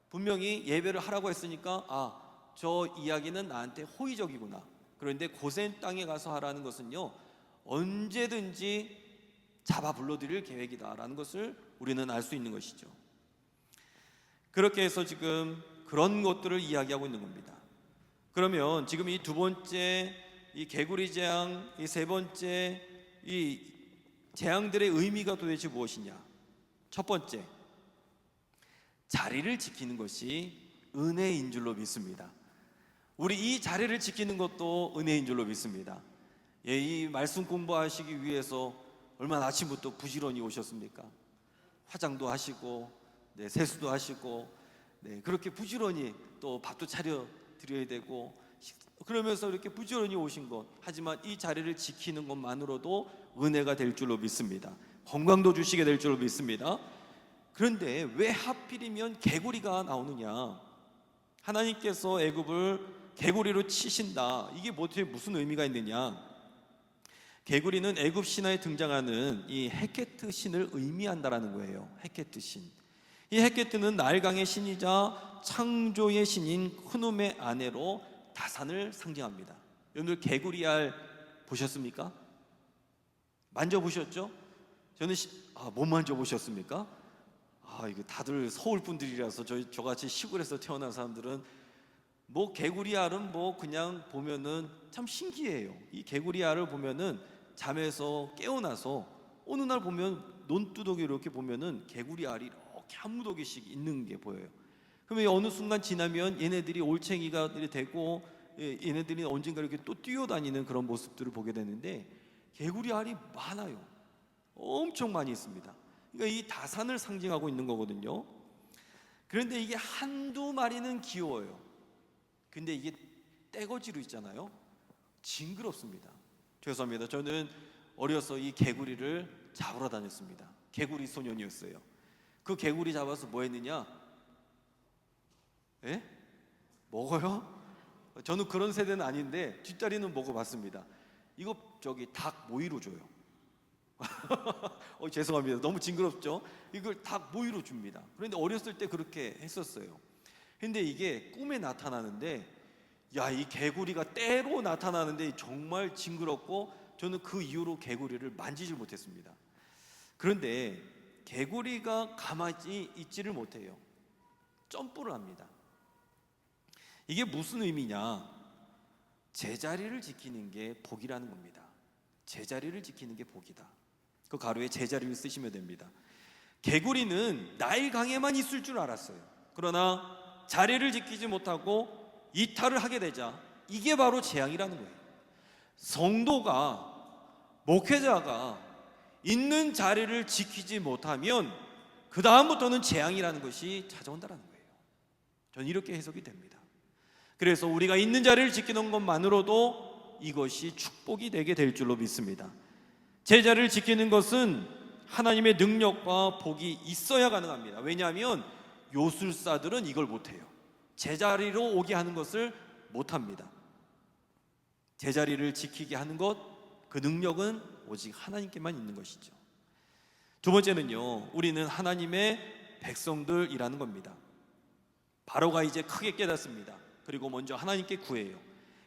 분명히 예배를 하라고 했으니까 저 이야기는 나한테 호의적이구나. 그런데 고센 땅에 가서 하라는 것은요 언제든지 잡아 불러드릴 계획이다라는 것을 우리는 알 수 있는 것이죠. 그렇게 해서 지금 그런 것들을 이야기하고 있는 겁니다. 그러면 지금 이 두 번째 이 개구리 재앙, 이 세 번째 이 재앙들의 의미가 도대체 무엇이냐? 첫 번째, 자리를 지키는 것이 은혜인 줄로 믿습니다. 우리 이 자리를 지키는 것도 은혜인 줄로 믿습니다. 이 말씀 공부하시기 위해서 얼마나 아침부터 부지런히 오셨습니까? 화장도 하시고 세수도 하시고 그렇게 부지런히 또 밥도 차려 드려야 되고 그러면서 이렇게 부지런히 오신 것, 하지만 이 자리를 지키는 것만으로도 은혜가 될 줄로 믿습니다. 건강도 주시게 될 줄로 믿습니다. 그런데 왜 하필이면 개구리가 나오느냐? 하나님께서 애굽을 개구리로 치신다. 이게 무슨 의미가 있느냐? 개구리는 애굽 신화에 등장하는 이 헤케트 신을 의미한다라는 거예요. 헤케트 신. 이 헤케트는 나일강의 신이자 창조의 신인 흐눔의 아내로 다산을 상징합니다. 여러분들 개구리알 보셨습니까? 만져보셨죠? 저는 못 만져보셨습니까? 이거 다들 서울 분들이라서 저같이 시골에서 태어난 사람들은 뭐 개구리알은 뭐 그냥 보면은 참 신기해요. 이 개구리알을 보면은 잠에서 깨어나서 어느 날 보면 논두더기 이렇게 보면은 개구리알이 이렇게 한 무더기씩 있는 게 보여요. 그러면 어느 순간 지나면 얘네들이 올챙이가 되고 얘네들이 언젠가 이렇게 또 뛰어다니는 그런 모습들을 보게 되는데 개구리알이 많아요. 엄청 많이 있습니다. 그러니까 이 다산을 상징하고 있는 거거든요. 그런데 이게 한두 마리는 귀여워요. 근데 이게 떼거지로 있잖아요. 징그럽습니다. 죄송합니다. 저는 어려서 이 개구리를 잡으러 다녔습니다. 개구리 소년이었어요. 그 개구리 잡아서 뭐 했느냐? 예? 먹어요? 저는 그런 세대는 아닌데 뒷다리는 먹어봤습니다. 이거 닭 모이로 줘요. 죄송합니다. 너무 징그럽죠? 이걸 닭 모이로 줍니다. 그런데 어렸을 때 그렇게 했었어요. 근데 이게 꿈에 나타나는데 이 개구리가 때로 나타나는데 정말 징그럽고 저는 그 이후로 개구리를 만지질 못했습니다. 그런데 개구리가 가만히 있지를 못해요. 점프를 합니다. 이게 무슨 의미냐? 제자리를 지키는 게 복이라는 겁니다. 제자리를 지키는 게 복이다. 그 가로에 제자리를 쓰시면 됩니다. 개구리는 나일강에만 있을 줄 알았어요. 그러나 자리를 지키지 못하고 이탈을 하게 되자 이게 바로 재앙이라는 거예요. 성도가, 목회자가 있는 자리를 지키지 못하면 그 다음부터는 재앙이라는 것이 찾아온다는 거예요. 저는 이렇게 해석이 됩니다. 그래서 우리가 있는 자리를 지키는 것만으로도 이것이 축복이 되게 될 줄로 믿습니다. 제자리를 지키는 것은 하나님의 능력과 복이 있어야 가능합니다. 왜냐하면 요술사들은 이걸 못해요. 제자리로 오게 하는 것을 못합니다. 제자리를 지키게 하는 것, 그 능력은 오직 하나님께만 있는 것이죠. 두 번째는요, 우리는 하나님의 백성들이라는 겁니다. 바로가 이제 크게 깨닫습니다. 그리고 먼저 하나님께 구해요.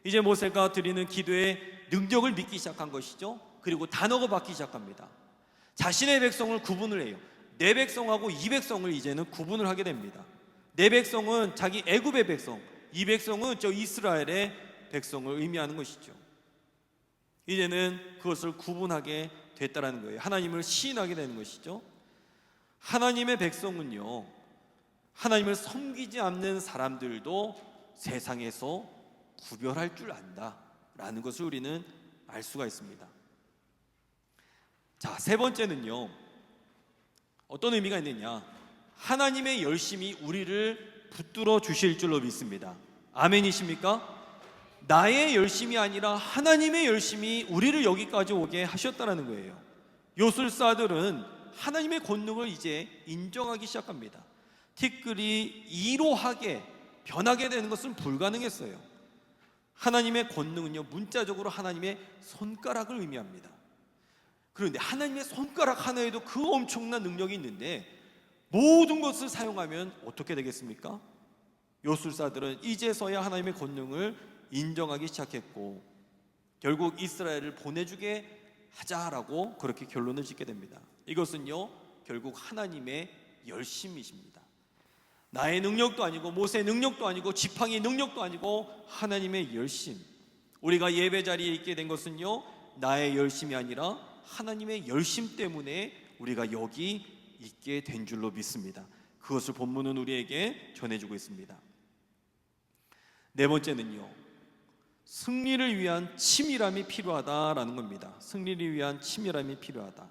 이제 모세가 드리는 기도의 능력을 믿기 시작한 것이죠. 그리고 단어가 바뀌기 시작합니다. 자신의 백성을 구분을 해요. 내 백성하고 이 백성을 이제는 구분을 하게 됩니다. 내 백성은 자기 애굽의 백성, 이 백성은 저 이스라엘의 백성을 의미하는 것이죠. 이제는 그것을 구분하게 됐다라는 거예요. 하나님을 시인하게 되는 것이죠. 하나님의 백성은요, 하나님을 섬기지 않는 사람들도 세상에서 구별할 줄 안다라는 것을 우리는 알 수가 있습니다. 자, 세 번째는요, 어떤 의미가 있느냐? 하나님의 열심이 우리를 붙들어 주실 줄로 믿습니다. 아멘이십니까? 나의 열심이 아니라 하나님의 열심이 우리를 여기까지 오게 하셨다는 거예요. 요술사들은 하나님의 권능을 이제 인정하기 시작합니다. 티끌이 이로하게 변하게 되는 것은 불가능했어요. 하나님의 권능은요, 문자적으로 하나님의 손가락을 의미합니다. 그런데 하나님의 손가락 하나에도 그 엄청난 능력이 있는데 모든 것을 사용하면 어떻게 되겠습니까? 요술사들은 이제서야 하나님의 권능을 인정하기 시작했고 결국 이스라엘을 보내주게 하자라고 그렇게 결론을 짓게 됩니다. 이것은요, 결국 하나님의 열심이십니다. 나의 능력도 아니고 모세의 능력도 아니고 지팡이의 능력도 아니고 하나님의 열심. 우리가 예배 자리에 있게 된 것은요, 나의 열심이 아니라 하나님의 열심 때문에 우리가 여기 있게 된 줄로 믿습니다. 그것을 본문은 우리에게 전해주고 있습니다. 네 번째는요, 승리를 위한 치밀함이 필요하다라는 겁니다. 승리를 위한 치밀함이 필요하다.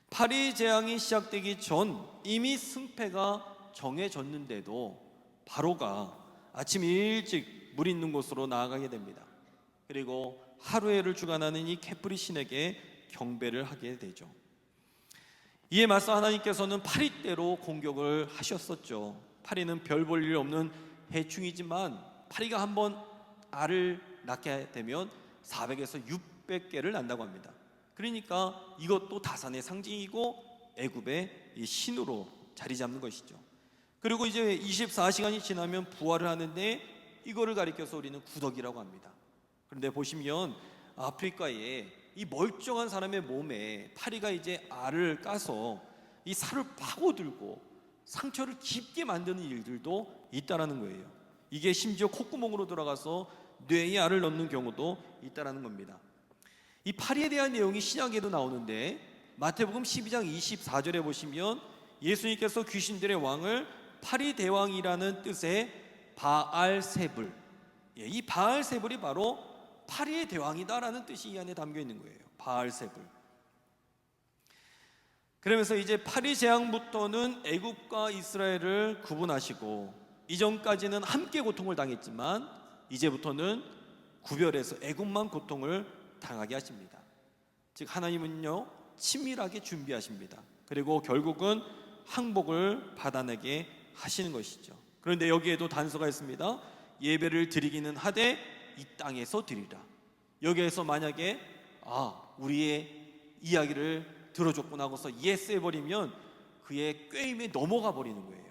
파리 재앙이 시작되기 전 이미 승패가 정해졌는데도 바로가 아침 일찍 물 있는 곳으로 나아가게 됩니다. 그리고 하루에를 주관하는 이 캐프리 신에게 경배를 하게 되죠. 이에 맞서 하나님께서는 파리떼로 공격을 하셨었죠. 파리는 별 볼 일 없는 해충이지만 파리가 한번 알을 낳게 되면 400에서 600개를 낳는다고 합니다. 그러니까 이것도 다산의 상징이고 애굽의 이 신으로 자리 잡는 것이죠. 그리고 이제 24시간이 지나면 부활을 하는데 이거를 가리켜서 우리는 구더기라고 합니다. 그런데 보시면 아프리카에 이 멀쩡한 사람의 몸에 파리가 이제 알을 까서 이 살을 파고들고 상처를 깊게 만드는 일들도 있다라는 거예요. 이게 심지어 콧구멍으로 들어가서 뇌에 알을 넣는 경우도 있다라는 겁니다. 이 파리에 대한 내용이 신약에도 나오는데 마태복음 12장 24절에 보시면 예수님께서 귀신들의 왕을 파리 대왕이라는 뜻의 바알세불, 이 바알세불이 바로 파리의 대왕이다라는 뜻이 이 안에 담겨 있는 거예요. 바알세불. 그러면서 이제 파리 재앙부터는 애굽과 이스라엘을 구분하시고 이전까지는 함께 고통을 당했지만 이제부터는 구별해서 애굽만 고통을 당하게 하십니다. 즉 하나님은요 치밀하게 준비하십니다. 그리고 결국은 항복을 받아내게 하시는 것이죠. 그런데 여기에도 단서가 있습니다. 예배를 드리기는 하되 이 땅에서 드리라. 여기에서 만약에 우리의 이야기를 들어줬구나 하고서 예스 해버리면 그의 꾀임에 넘어가 버리는 거예요.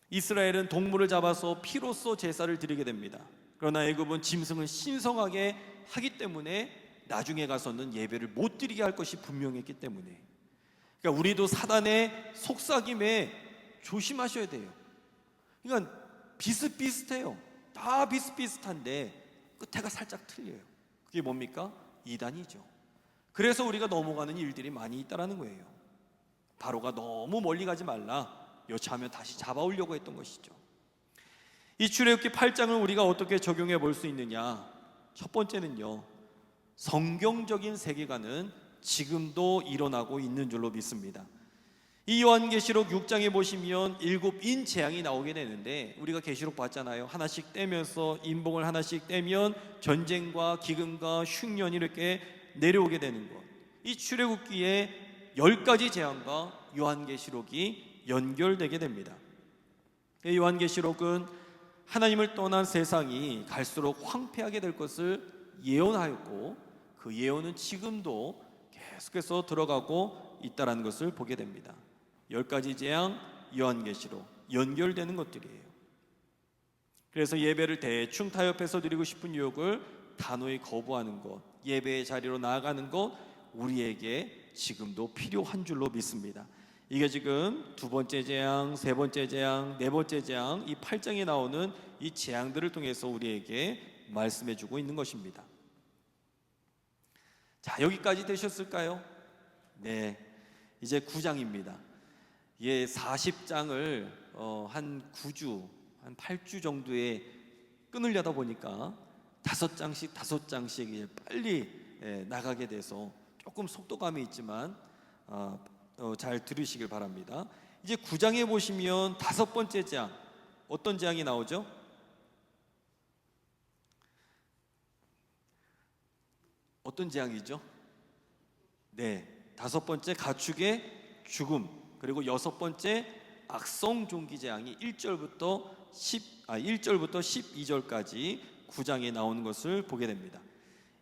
이스라엘은 동물을 잡아서 피로써 제사를 드리게 됩니다. 그러나 애굽은 짐승을 신성하게 하기 때문에 나중에 가서는 예배를 못 드리게 할 것이 분명했기 때문에, 그러니까 우리도 사단의 속삭임에 조심하셔야 돼요. 그러니까 비슷비슷해요. 다 비슷비슷한데 끝에가 살짝 틀려요. 그게 뭡니까? 이단이죠. 그래서 우리가 넘어가는 일들이 많이 있다라는 거예요. 바로가 너무 멀리 가지 말라, 여차하면 다시 잡아오려고 했던 것이죠. 이 출애굽기 8장을 우리가 어떻게 적용해 볼 수 있느냐? 첫 번째는요, 성경적인 세계관은 지금도 일어나고 있는 줄로 믿습니다. 이 요한계시록 6장에 보시면 7인 재앙이 나오게 되는데, 우리가 계시록 봤잖아요. 하나씩 떼면서 인봉을 하나씩 떼면 전쟁과 기근과 흉년이 이렇게 내려오게 되는 것. 이 출애굽기에 10가지 재앙과 요한계시록이 연결되게 됩니다. 요한계시록은 하나님을 떠난 세상이 갈수록 황폐하게 될 것을 예언하였고, 그 예언은 지금도 계속해서 들어가고 있다는 것을 보게 됩니다. 10가지 재앙, 요한계시록 연결되는 것들이에요. 그래서 예배를 대충 타협해서 드리고 싶은 유혹을 단호히 거부하는 것, 예배의 자리로 나아가는 것, 우리에게 지금도 필요한 줄로 믿습니다. 이게 지금 두 번째 재앙, 세 번째 재앙, 네 번째 재앙, 이 8장에 나오는 이 재앙들을 통해서 우리에게 말씀해주고 있는 것입니다. 자, 여기까지 되셨을까요? 네, 이제 9장입니다. 예, 40장을 한 9주, 한 8주 정도에 끊으려다 보니까 5장씩 빨리 나가게 돼서 조금 속도감이 있지만 잘 들으시길 바랍니다. 이제 9장에 보시면 5번째 재앙, 어떤 재앙이 나오죠? 어떤 재앙이죠? 네, 5번째 가축의 죽음, 그리고 6번째 악성종기 재앙이 1절부터 12절까지 9장에 나오는 것을 보게 됩니다.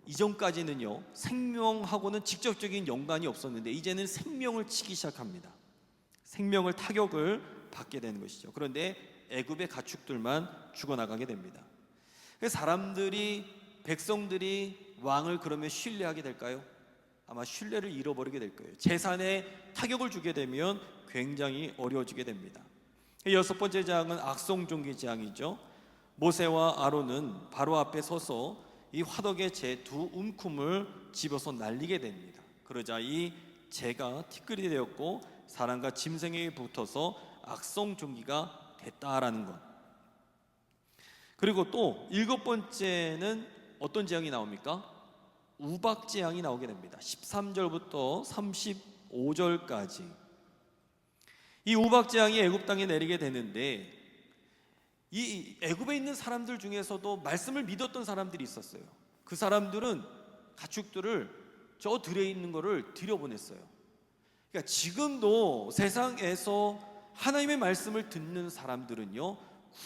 이전까지는요, 생명하고는 직접적인 연관이 없었는데 이제는 생명을 치기 시작합니다. 생명을 타격을 받게 되는 것이죠. 그런데 애굽의 가축들만 죽어나가게 됩니다. 사람들이, 백성들이 왕을 그러면 신뢰하게 될까요? 아마 신뢰를 잃어버리게 될 거예요. 재산에 타격을 주게 되면 굉장히 어려워지게 됩니다. 6번째 재앙은 악성종기 재앙이죠. 모세와 아론은 바로 앞에 서서 이 화덕의 재 두 움큼을 집어서 날리게 됩니다. 그러자 이 재가 티끌이 되었고 사람과 짐승에게 붙어서 악성종기가 됐다라는 것. 그리고 또 7번째는 어떤 재앙이 나옵니까? 우박재앙이 나오게 됩니다. 13절부터 35절까지 이 우박재앙이 애굽 땅에 내리게 되는데, 이 애굽에 있는 사람들 중에서도 말씀을 믿었던 사람들이 있었어요. 그 사람들은 가축들을 저 들에 있는 거를 들여보냈어요. 그러니까 지금도 세상에서 하나님의 말씀을 듣는 사람들은요,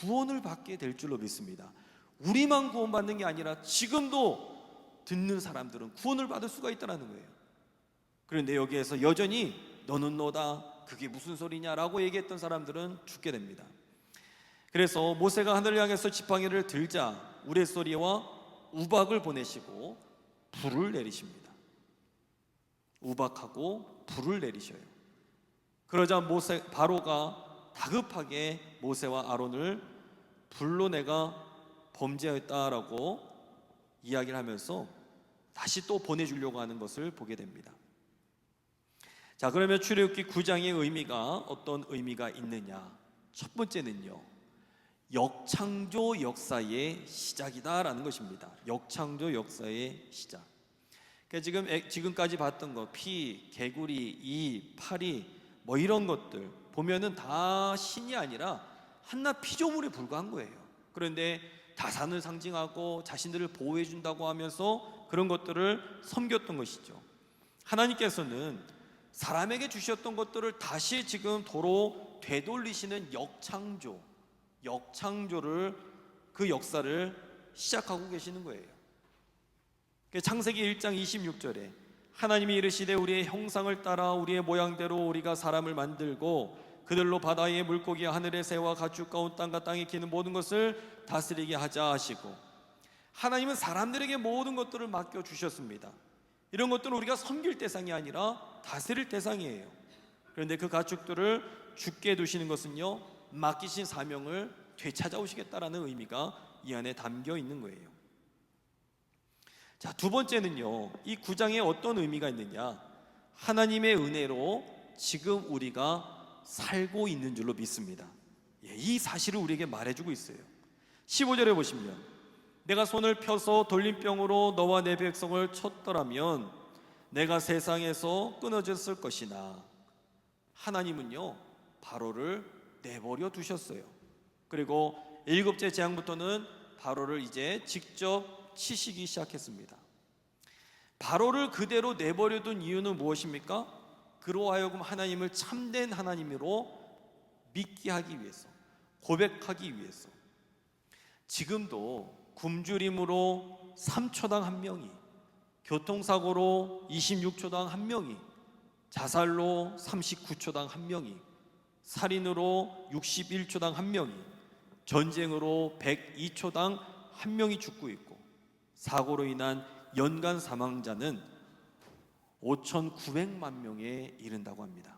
구원을 받게 될 줄로 믿습니다. 우리만 구원받는 게 아니라 지금도 듣는 사람들은 구원을 받을 수가 있다는 거예요. 그런데 여기에서 여전히 너는 너다, 그게 무슨 소리냐라고 얘기했던 사람들은 죽게 됩니다. 그래서 모세가 하늘을 향해서 지팡이를 들자 우레소리와 우박을 보내시고 불을 내리십니다. 우박하고 불을 내리셔요. 그러자 바로가 다급하게 모세와 아론을 불로 내가 범죄했다라고 이야기를 하면서 다시 또 보내주려고 하는 것을 보게 됩니다. 자, 그러면 출애굽기 9장의 의미가 어떤 의미가 있느냐? 첫 번째는요, 역창조 역사의 시작이다라는 것입니다. 역창조 역사의 시작. 그러니까 지금까지 봤던 거, 피, 개구리, 이, 파리, 뭐 이런 것들 보면은 다 신이 아니라 한낱 피조물에 불과한 거예요. 그런데 다산을 상징하고 자신들을 보호해 준다고 하면서 그런 것들을 섬겼던 것이죠. 하나님께서는 사람에게 주셨던 것들을 다시 지금 도로 되돌리시는 역창조를 그 역사를 시작하고 계시는 거예요. 창세기 1장 26절에 하나님이 이르시되 우리의 형상을 따라 우리의 모양대로 우리가 사람을 만들고 그들로 바다의 물고기와 하늘의 새와 가축 가운 땅과 땅에 기는 모든 것을 다스리게 하자 하시고, 하나님은 사람들에게 모든 것들을 맡겨주셨습니다. 이런 것들은 우리가 섬길 대상이 아니라 다스릴 대상이에요. 그런데 그 가축들을 죽게 두시는 것은요, 맡기신 사명을 되찾아오시겠다라는 의미가 이 안에 담겨 있는 거예요. 자, 두 번째는요, 이 9장에 어떤 의미가 있느냐? 하나님의 은혜로 지금 우리가 살고 있는 줄로 믿습니다. 이 사실을 우리에게 말해주고 있어요. 15절에 보시면 내가 손을 펴서 돌림병으로 너와 내 백성을 쳤더라면 내가 세상에서 끊어졌을 것이나, 하나님은요 바로를 내버려 두셨어요. 그리고 7째 재앙부터는 바로를 이제 직접 치시기 시작했습니다. 바로를 그대로 내버려 둔 이유는 무엇입니까? 그로 하여금 하나님을 참된 하나님으로 믿게 하기 위해서, 고백하기 위해서. 지금도 굶주림으로 3초당 1명이, 교통사고로 26초당 1명이, 자살로 39초당 1명이, 살인으로 61초당 1명이, 전쟁으로 102초당 1명이 죽고 있고, 사고로 인한 연간 사망자는 5,900만 명에 이른다고 합니다.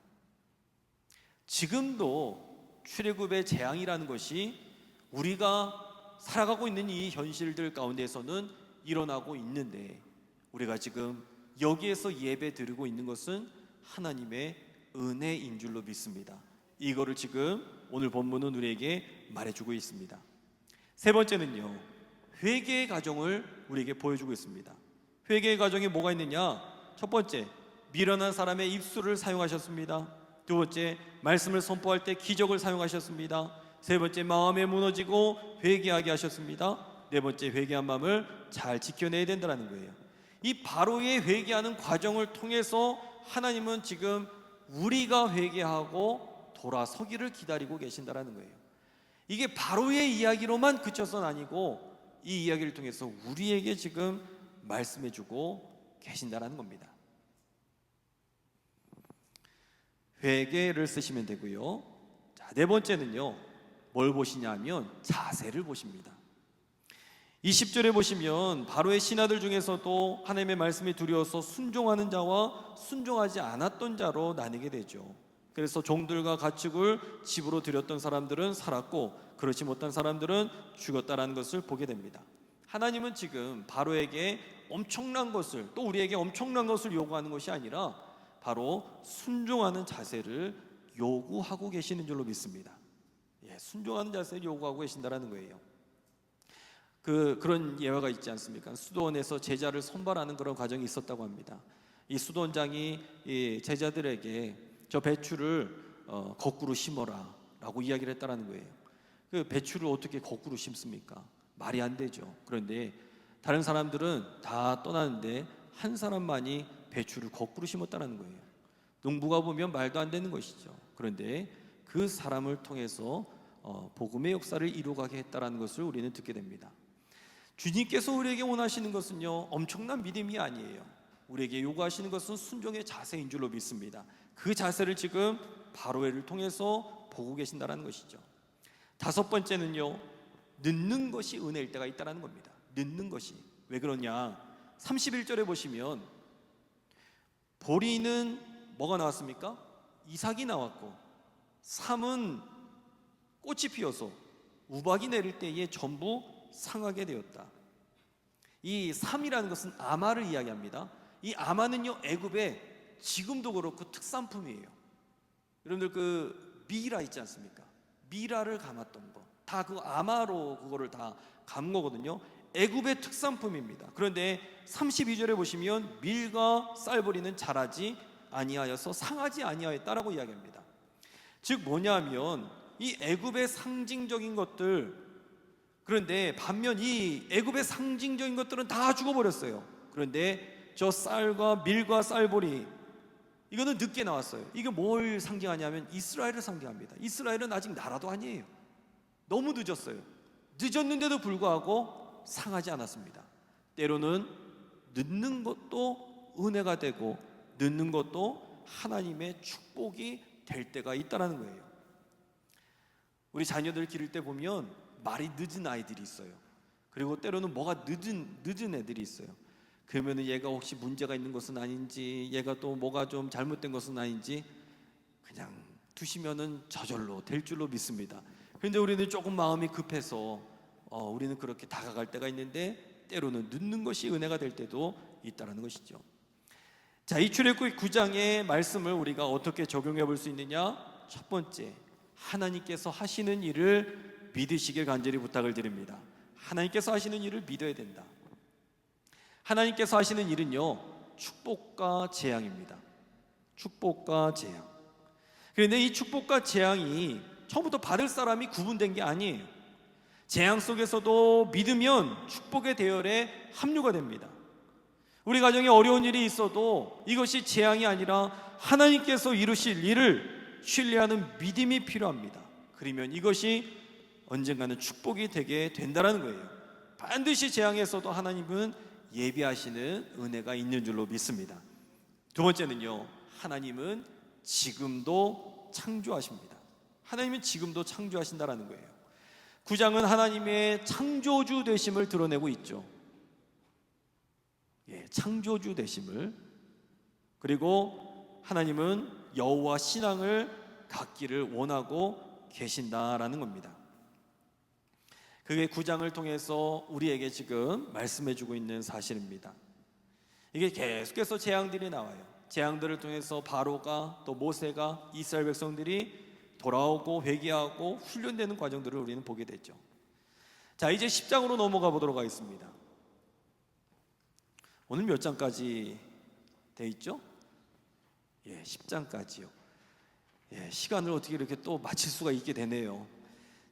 지금도 출애굽의 재앙이라는 것이 우리가 살아가고 있는 이 현실들 가운데서는 일어나고 있는데, 우리가 지금 여기에서 예배 드리고 있는 것은 하나님의 은혜인 줄로 믿습니다. 이거를 지금 오늘 본문은 우리에게 말해주고 있습니다. 세 번째는요, 회개의 과정을 우리에게 보여주고 있습니다. 회개의 과정에 뭐가 있느냐? 첫 번째, 미련한 사람의 입술을 사용하셨습니다. 두 번째, 말씀을 선포할 때 기적을 사용하셨습니다. 세 번째, 마음에 무너지고 회개하게 하셨습니다. 네 번째, 회개한 마음을 잘 지켜내야 된다는 거예요. 이 바로의 회개하는 과정을 통해서 하나님은 지금 우리가 회개하고 돌아서기를 기다리고 계신다는 거예요. 이게 바로의 이야기로만 그쳐서는 아니고 이 이야기를 통해서 우리에게 지금 말씀해주고 계신다는 겁니다. 회개를 쓰시면 되고요. 자, 네 번째는요, 뭘 보시냐면 자세를 보십니다. 20절에 보시면 바로의 신하들 중에서도 하나님의 말씀이 두려워서 순종하는 자와 순종하지 않았던 자로 나뉘게 되죠. 그래서 종들과 가축을 집으로 들였던 사람들은 살았고 그렇지 못한 사람들은 죽었다라는 것을 보게 됩니다. 하나님은 지금 바로에게 엄청난 것을, 또 우리에게 엄청난 것을 요구하는 것이 아니라 바로 순종하는 자세를 요구하고 계시는 줄로 믿습니다. 순종하는 자세를 요구하고 계신다는 거예요. 그런 예화가 있지 않습니까? 수도원에서 제자를 선발하는 그런 과정이 있었다고 합니다. 이 수도원장이 이 제자들에게 저 배추를 거꾸로 심어라 라고 이야기를 했다는 거예요. 그 배추를 어떻게 거꾸로 심습니까? 말이 안 되죠. 그런데 다른 사람들은 다 떠나는데 한 사람만이 배추를 거꾸로 심었다는 거예요. 농부가 보면 말도 안 되는 것이죠. 그런데 그 사람을 통해서 복음의 역사를 이루어가게 했다는 것을 우리는 듣게 됩니다. 주님께서 우리에게 원하시는 것은요, 엄청난 믿음이 아니에요. 우리에게 요구하시는 것은 순종의 자세인 줄로 믿습니다. 그 자세를 지금 바로엘을 통해서 보고 계신다는 것이죠. 다섯 번째는요, 늦는 것이 은혜일 때가 있다는 겁니다. 늦는 것이. 왜 그러냐? 31절에 보시면 보리는 뭐가 나왔습니까? 이삭이 나왔고, 삼은 꽃이 피어서 우박이 내릴 때에 전부 상하게 되었다. 이 삼이라는 것은 아마를 이야기합니다. 이 아마는요, 애굽에 지금도 그렇고 특산품이에요. 여러분들 그 미라 있지 않습니까? 미라를 감았던 거, 다 그 아마로 그거를 다 감은 거거든요. 애굽의 특산품입니다. 그런데 32절에 보시면 밀과 쌀보리는 자라지 아니하여서 상하지 아니하였다라고 이야기합니다. 즉 뭐냐면 이 애굽의 상징적인 것들, 그런데 반면 이 애굽의 상징적인 것들은 다 죽어버렸어요. 그런데 저 쌀과 밀과 쌀보리, 이거는 늦게 나왔어요. 이게 뭘 상징하냐면 이스라엘을 상징합니다. 이스라엘은 아직 나라도 아니에요. 너무 늦었어요. 늦었는데도 불구하고 상하지 않았습니다. 때로는 늦는 것도 은혜가 되고 늦는 것도 하나님의 축복이 될 때가 있다는 거예요. 우리 자녀들 기를 때 보면 말이 늦은 아이들이 있어요. 그리고 때로는 뭐가 늦은 애들이 있어요. 그러면 얘가 혹시 문제가 있는 것은 아닌지, 얘가 또 뭐가 좀 잘못된 것은 아닌지 그냥 두시면은 저절로 될 줄로 믿습니다. 그런데 우리는 조금 마음이 급해서 우리는 그렇게 다가갈 때가 있는데, 때로는 늦는 것이 은혜가 될 때도 있다는 것이죠. 자, 이 출애굽기 9장의 말씀을 우리가 어떻게 적용해 볼 수 있느냐? 첫 번째, 하나님께서 하시는 일을 믿으시길 간절히 부탁을 드립니다. 하나님께서 하시는 일을 믿어야 된다. 하나님께서 하시는 일은요, 축복과 재앙입니다. 축복과 재앙. 그런데 이 축복과 재앙이 처음부터 받을 사람이 구분된 게 아니에요. 재앙 속에서도 믿으면 축복의 대열에 합류가 됩니다. 우리 가정에 어려운 일이 있어도 이것이 재앙이 아니라 하나님께서 이루실 일을 신뢰하는 믿음이 필요합니다. 그러면 이것이 언젠가는 축복이 되게 된다는 거예요. 반드시 재앙에서도 하나님은 예비하시는 은혜가 있는 줄로 믿습니다. 두 번째는요, 하나님은 지금도 창조하십니다. 하나님은 지금도 창조하신다라는 거예요. 9장은 하나님의 창조주 되심을 드러내고 있죠. 창조주 되심을. 그리고 하나님은 여호와 신앙을 갖기를 원하고 계신다라는 겁니다. 그게 9장을 통해서 우리에게 지금 말씀해주고 있는 사실입니다. 이게 계속해서 재앙들이 나와요. 재앙들을 통해서 바로가, 또 모세가, 이스라엘 백성들이 돌아오고 회개하고 훈련되는 과정들을 우리는 보게 됐죠. 자, 이제 10장으로 넘어가 보도록 하겠습니다. 오늘 몇 장까지 돼 있죠? 10장까지요. 시간을 어떻게 이렇게 또 마칠 수가 있게 되네요.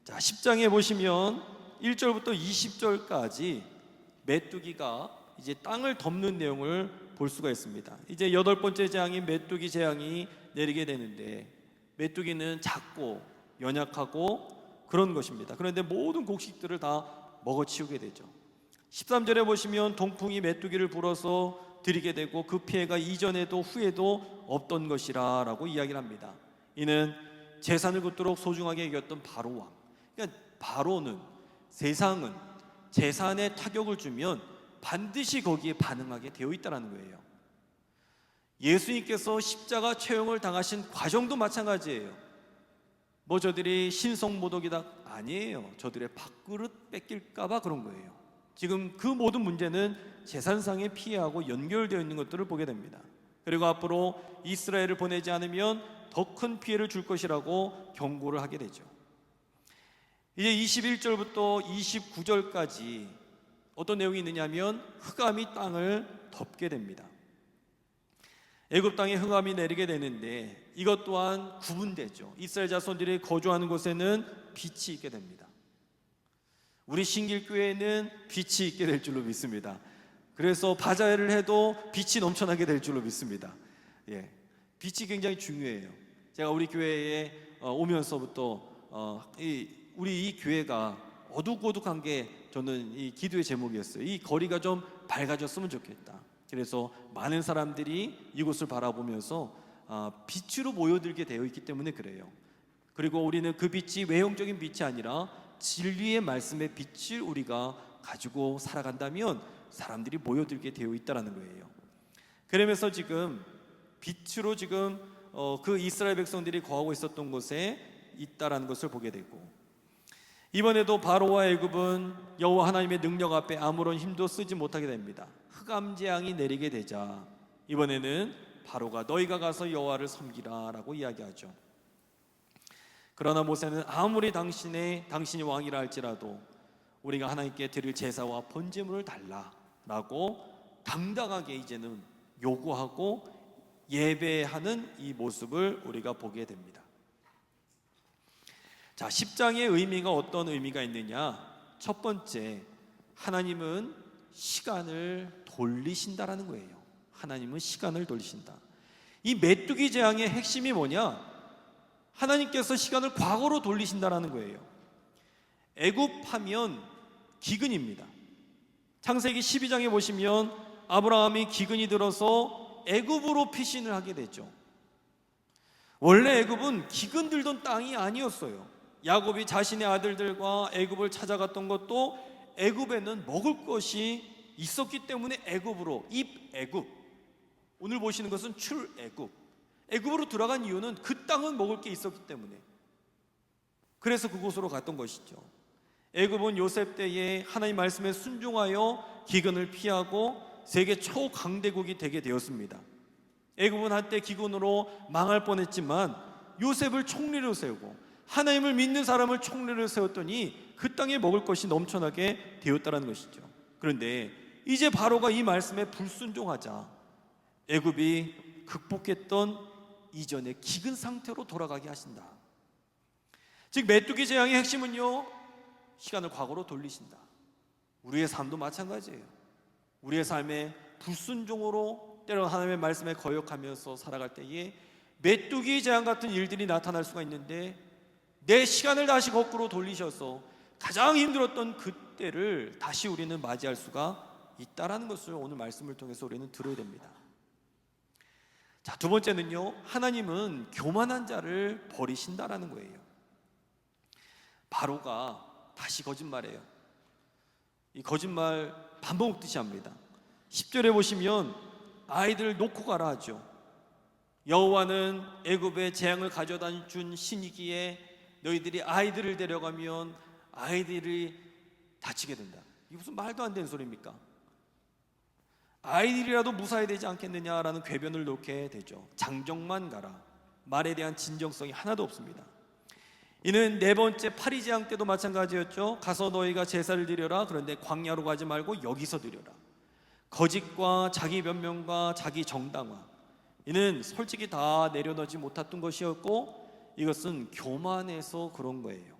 자, 10장에 보시면 1절부터 20절까지 메뚜기가 이제 땅을 덮는 내용을 볼 수가 있습니다. 이제 8번째 재앙인 메뚜기 재앙이 내리게 되는데, 메뚜기는 작고 연약하고 그런 것입니다. 그런데 모든 곡식들을 다 먹어치우게 되죠. 13절에 보시면 동풍이 메뚜기를 불어서 들이게 되고 그 피해가 이전에도 후에도 없던 것이라 라고 이야기를 합니다. 이는 재산을 굳도록 소중하게 여겼던 바로 왕. 그러니까 바로는, 세상은 재산에 타격을 주면 반드시 거기에 반응하게 되어 있다는 거예요. 예수님께서 십자가 처형을 당하신 과정도 마찬가지예요. 뭐 저들이 신성모독이다? 아니에요. 저들의 밥그릇 뺏길까봐 그런 거예요. 지금 그 모든 문제는 재산상의 피해하고 연결되어 있는 것들을 보게 됩니다. 그리고 앞으로 이스라엘을 보내지 않으면 더 큰 피해를 줄 것이라고 경고를 하게 되죠. 이제 21절부터 29절까지 어떤 내용이 있느냐면 흑암이 땅을 덮게 됩니다. 애굽 땅에 흑암이 내리게 되는데 이것 또한 구분되죠. 이스라엘 자손들이 거주하는 곳에는 빛이 있게 됩니다. 우리 신길교회에는 빛이 있게 될 줄로 믿습니다. 그래서 바자회를 해도 빛이 넘쳐나게 될 줄로 믿습니다. 빛이 굉장히 중요해요. 제가 우리 교회에 오면서부터 우리 이 교회가 어둑어둑한 게 저는 이 기도의 제목이었어요. 이 거리가 좀 밝아졌으면 좋겠다. 그래서 많은 사람들이 이곳을 바라보면서 빛으로 모여들게 되어 있기 때문에 그래요. 그리고 우리는 그 빛이 외형적인 빛이 아니라 진리의 말씀의 빛을 우리가 가지고 살아간다면 사람들이 모여들게 되어 있다는 거예요. 그러면서 지금 빛으로 지금 그 이스라엘 백성들이 거하고 있었던 곳에 있다라는 것을 보게 되고, 이번에도 바로와 애굽은 여호와 하나님의 능력 앞에 아무런 힘도 쓰지 못하게 됩니다. 흑암 재앙이 내리게 되자 이번에는 바로가 너희가 가서 여호와를 섬기라 라고 이야기하죠. 그러나 모세는 아무리 당신이 왕이라 할지라도 우리가 하나님께 드릴 제사와 번제물을 달라라고 당당하게 이제는 요구하고 예배하는 이 모습을 우리가 보게 됩니다. 자, 10장의 의미가 어떤 의미가 있느냐? 첫 번째, 하나님은 시간을 돌리신다라는 거예요. 하나님은 시간을 돌리신다. 이 메뚜기 재앙의 핵심이 뭐냐? 하나님께서 시간을 과거로 돌리신다라는 거예요. 애굽하면 기근입니다. 창세기 12장에 보시면 아브라함이 기근이 들어서 애굽으로 피신을 하게 되죠. 원래 애굽은 기근 들던 땅이 아니었어요. 야곱이 자신의 아들들과 애굽을 찾아갔던 것도 애굽에는 먹을 것이 있었기 때문에 애굽으로, 입애굽, 오늘 보시는 것은 출애굽, 애굽으로 들어간 이유는 그 땅은 먹을 게 있었기 때문에, 그래서 그곳으로 갔던 것이죠. 애굽은 요셉 때에 하나님 말씀에 순종하여 기근을 피하고 세계 초강대국이 되게 되었습니다. 애굽은 한때 기근으로 망할 뻔했지만 요셉을 총리로 세우고 하나님을 믿는 사람을 총리로 세웠더니 그 땅에 먹을 것이 넘쳐나게 되었다는 것이죠. 그런데 이제 바로가 이 말씀에 불순종하자 애굽이 극복했던 이전의 기근 상태로 돌아가게 하신다. 즉 메뚜기 재앙의 핵심은요, 시간을 과거로 돌리신다. 우리의 삶도 마찬가지예요. 우리의 삶에 불순종으로 때로 하나님의 말씀에 거역하면서 살아갈 때에 메뚜기 재앙 같은 일들이 나타날 수가 있는데, 내 시간을 다시 거꾸로 돌리셔서 가장 힘들었던 그때를 다시 우리는 맞이할 수가 있다라는 것을 오늘 말씀을 통해서 우리는 들어야 됩니다. 자, 두 번째는요, 하나님은 교만한 자를 버리신다라는 거예요. 바로가 다시 거짓말해요. 이 거짓말 반복듯이 합니다. 10절에 보시면 아이들을 놓고 가라 하죠. 여호와는 애굽에 재앙을 가져다 준 신이기에 너희들이 아이들을 데려가면 아이들이 다치게 된다. 이게 무슨 말도 안 되는 소리입니까? 아이들이라도 무사해야 되지 않겠느냐라는 궤변을 놓게 되죠. 장정만 가라. 말에 대한 진정성이 하나도 없습니다. 이는 네 번째 파리 재앙 때도 마찬가지였죠. 가서 너희가 제사를 드려라. 그런데 광야로 가지 말고 여기서 드려라. 거짓과 자기 변명과 자기 정당화, 이는 솔직히 다 내려놓지 못했던 것이었고 이것은 교만해서 그런 거예요.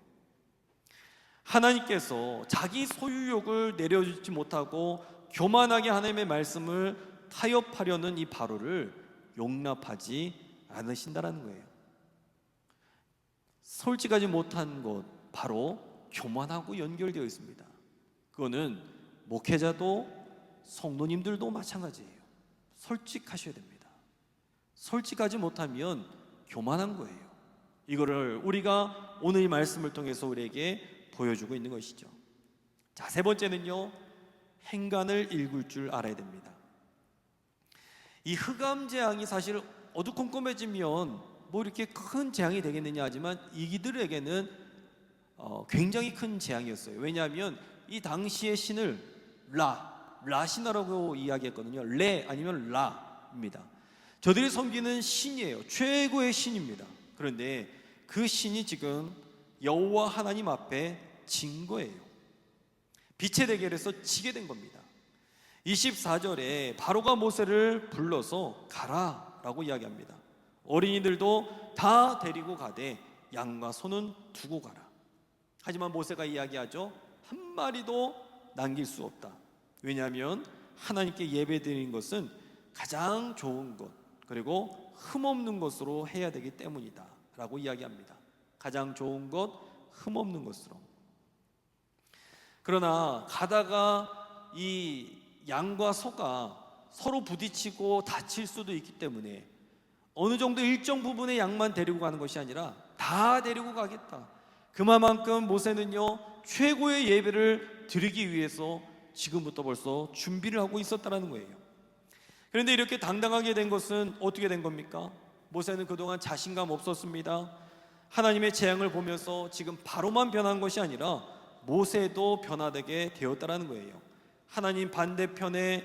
하나님께서 자기 소유욕을 내려주지 못하고 교만하게 하나님의 말씀을 타협하려는 이 바로를 용납하지 않으신다라는 거예요. 솔직하지 못한 것, 바로 교만하고 연결되어 있습니다. 그거는 목회자도 성도님들도 마찬가지예요. 솔직하셔야 됩니다. 솔직하지 못하면 교만한 거예요. 이거를 우리가 오늘 이 말씀을 통해서 우리에게 보여주고 있는 것이죠. 자, 세 번째는요, 행간을 읽을 줄 알아야 됩니다. 이 흑암 재앙이 사실 어두컴컴해지면 뭐 이렇게 큰 재앙이 되겠느냐 하지만 이들에게는 굉장히 큰 재앙이었어요. 왜냐하면 이 당시의 신을 라신하라고 이야기했거든요. 레 아니면 라입니다. 저들이 섬기는 신이에요. 최고의 신입니다. 그런데 그 신이 지금 여호와 하나님 앞에 진 거예요. 빛의 대결에서 지게 된 겁니다. 24절에 바로가 모세를 불러서 가라라고 이야기합니다. 어린이들도 다 데리고 가되 양과 소는 두고 가라. 하지만 모세가 이야기하죠. 한 마리도 남길 수 없다. 왜냐하면 하나님께 예배드리는 것은 가장 좋은 것, 그리고 흠없는 것으로 해야 되기 때문이다 라고 이야기합니다. 가장 좋은 것, 흠없는 것으로. 그러나 가다가 이 양과 소가 서로 부딪히고 다칠 수도 있기 때문에 어느 정도 일정 부분의 양만 데리고 가는 것이 아니라 다 데리고 가겠다. 그만큼 모세는요, 최고의 예배를 드리기 위해서 지금부터 벌써 준비를 하고 있었다는 거예요. 그런데 이렇게 당당하게 된 것은 어떻게 된 겁니까? 모세는 그동안 자신감 없었습니다. 하나님의 재앙을 보면서 지금 바로만 변한 것이 아니라 모세도 변화되게 되었다는 거예요. 하나님 반대편에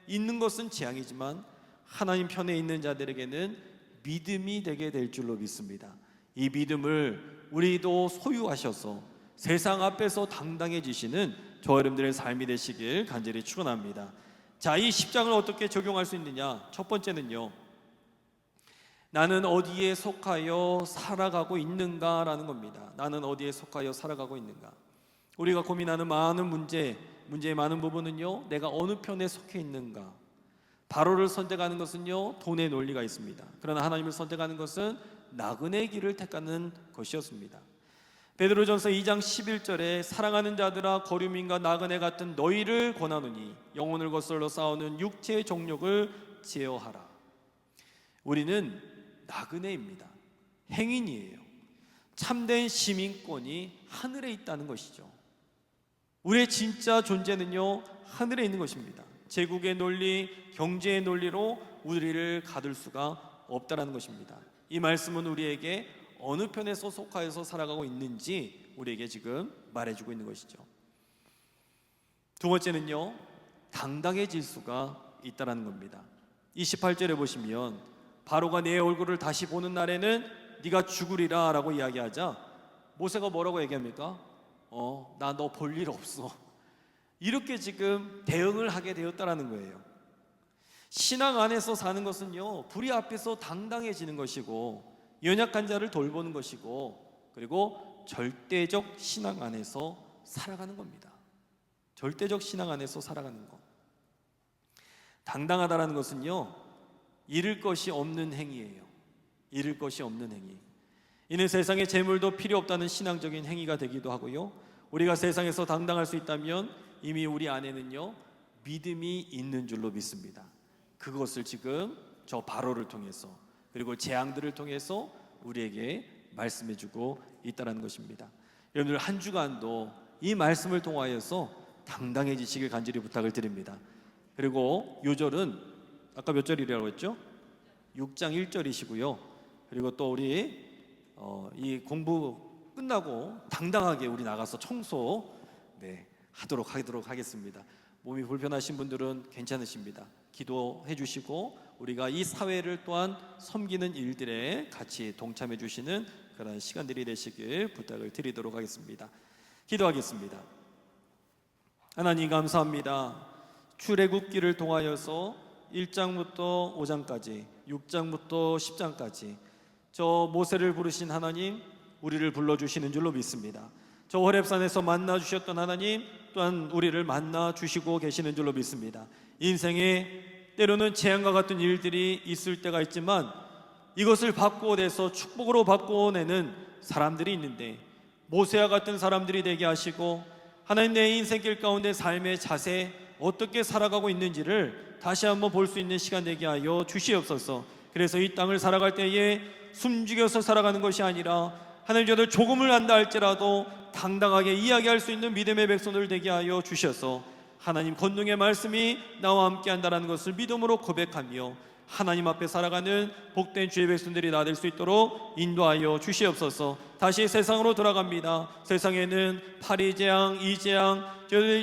있는 것은 재앙이지만 하나님 편에 있는 자들에게는 믿음이 되게 될 줄로 믿습니다. 이 믿음을 우리도 소유하셔서 세상 앞에서 당당해지시는 저 여러분들의 삶이 되시길 간절히 축원합니다. 자, 이 10장을 어떻게 적용할 수 있느냐? 첫 번째는요, 나는 어디에 속하여 살아가고 있는가라는 겁니다. 나는 어디에 속하여 살아가고 있는가? 우리가 고민하는 많은 문제의 많은 부분은요, 내가 어느 편에 속해 있는가? 바로를 선택하는 것은요, 돈의 논리가 있습니다. 그러나 하나님을 선택하는 것은 나그네의 길을 택하는 것이었습니다. 베드로전서 2장 11절에 사랑하는 자들아 거류민과 나그네 같은 너희를 권하노니 영혼을 거슬러 싸우는 육체의 정욕을 제어하라. 우리는 나그네입니다. 행인이에요. 참된 시민권이 하늘에 있다는 것이죠. 우리의 진짜 존재는요, 하늘에 있는 것입니다. 제국의 논리, 경제의 논리로 우리를 가둘 수가 없다는 것입니다. 이 말씀은 우리에게 어느 편에 속하여서 살아가고 있는지 우리에게 지금 말해주고 있는 것이죠. 두 번째는요, 당당해질 수가 있다는 겁니다. 28절에 보시면 바로가 내 얼굴을 다시 보는 날에는 네가 죽으리라 라고 이야기하자 모세가 뭐라고 얘기합니까? 나 너 볼 일 없어. 이렇게 지금 대응을 하게 되었다는 거예요. 신앙 안에서 사는 것은요, 불의 앞에서 당당해지는 것이고 연약한 자를 돌보는 것이고 그리고 절대적 신앙 안에서 살아가는 겁니다. 절대적 신앙 안에서 살아가는 것. 당당하다라는 것은요, 잃을 것이 없는 행위예요. 잃을 것이 없는 행위. 이는 세상에 재물도 필요 없다는 신앙적인 행위가 되기도 하고요, 우리가 세상에서 당당할 수 있다면 이미 우리 안에는요, 믿음이 있는 줄로 믿습니다. 그것을 지금 저 바로를 통해서 그리고 재앙들을 통해서 우리에게 말씀해주고 있다는 것입니다. 여러분들 한 주간도 이 말씀을 통하여서 당당해지시길 간절히 부탁을 드립니다. 그리고 요절은 아까 몇 절이라고 했죠? 6장 1절이시고요. 그리고 또 우리 이 공부 끝나고 당당하게 우리 나가서 청소 하도록 하겠습니다. 몸이 불편하신 분들은 괜찮으십니다. 기도해 주시고 우리가 이 사회를 또한 섬기는 일들에 같이 동참해 주시는 그런 시간들이 되시길 부탁을 드리도록 하겠습니다. 기도하겠습니다. 하나님 감사합니다. 출애굽기를 통하여서 1장부터 5장까지 6장부터 10장까지 저 모세를 부르신 하나님, 우리를 불러주시는 줄로 믿습니다. 저 호렙산에서 만나 주셨던 하나님 또한 우리를 만나 주시고 계시는 줄로 믿습니다. 인생에 때로는 재앙과 같은 일들이 있을 때가 있지만 이것을 바꾸어내서 축복으로 바꾸어내는 사람들이 있는데 모세와 같은 사람들이 되게 하시고 하나님 내 인생길 가운데 삶의 자세 어떻게 살아가고 있는지를 다시 한번 볼 수 있는 시간 되게 하여 주시옵소서. 그래서 이 땅을 살아갈 때에 숨죽여서 살아가는 것이 아니라 하나님 저들 조금을 안다 할지라도 당당하게 이야기할 수 있는 믿음의 백성들 되게 하여 주셔서 하나님 권능의 말씀이 나와 함께 한다는 것을 믿음으로 고백하며 하나님 앞에 살아가는 복된 주의 백성들이 나 될 수 있도록 인도하여 주시옵소서. 다시 세상으로 돌아갑니다. 세상에는 파리재앙, 이재앙,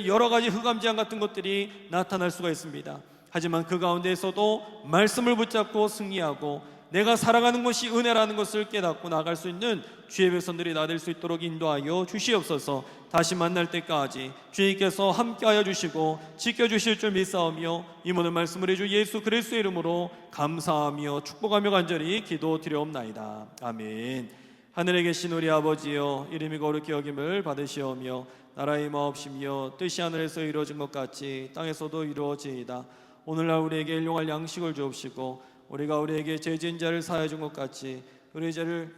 여러 가지 흑암재앙 같은 것들이 나타날 수가 있습니다. 하지만 그 가운데에서도 말씀을 붙잡고 승리하고 내가 살아가는 것이 은혜라는 것을 깨닫고 나갈 수 있는 주의 백성들이 나 될 수 있도록 인도하여 주시옵소서. 다시 만날 때까지 주님께서 함께하여 주시고 지켜주실 줄 믿사오며 이 모든 말씀을 해주 예수 그리스도의 이름으로 감사하며 축복하며 간절히 기도드려옵나이다. 아멘. 하늘에 계신 우리 아버지여, 이름이 거룩히 여김을 받으시오며 나라의 임하옵시며 뜻이 하늘에서 이루어진 것 같이 땅에서도 이루어지이다. 오늘날 우리에게 일용할 양식을 주옵시고 우리가 우리에게 죄 지은 자를 사하여 준 것 같이 우리를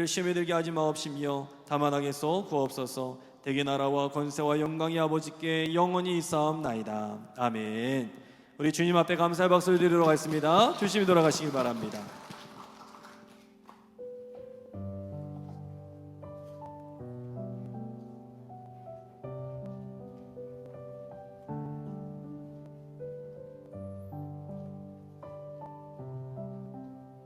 시험에 들게 하지 마옵시며 다만 악에서 구하옵소서. 대개 나라와 권세와 영광이 아버지께 영원히 있사옵나이다. 아멘. 우리 주님 앞에 감사의 박수를 드리러 가겠습니다. 조심히 돌아가시길 바랍니다.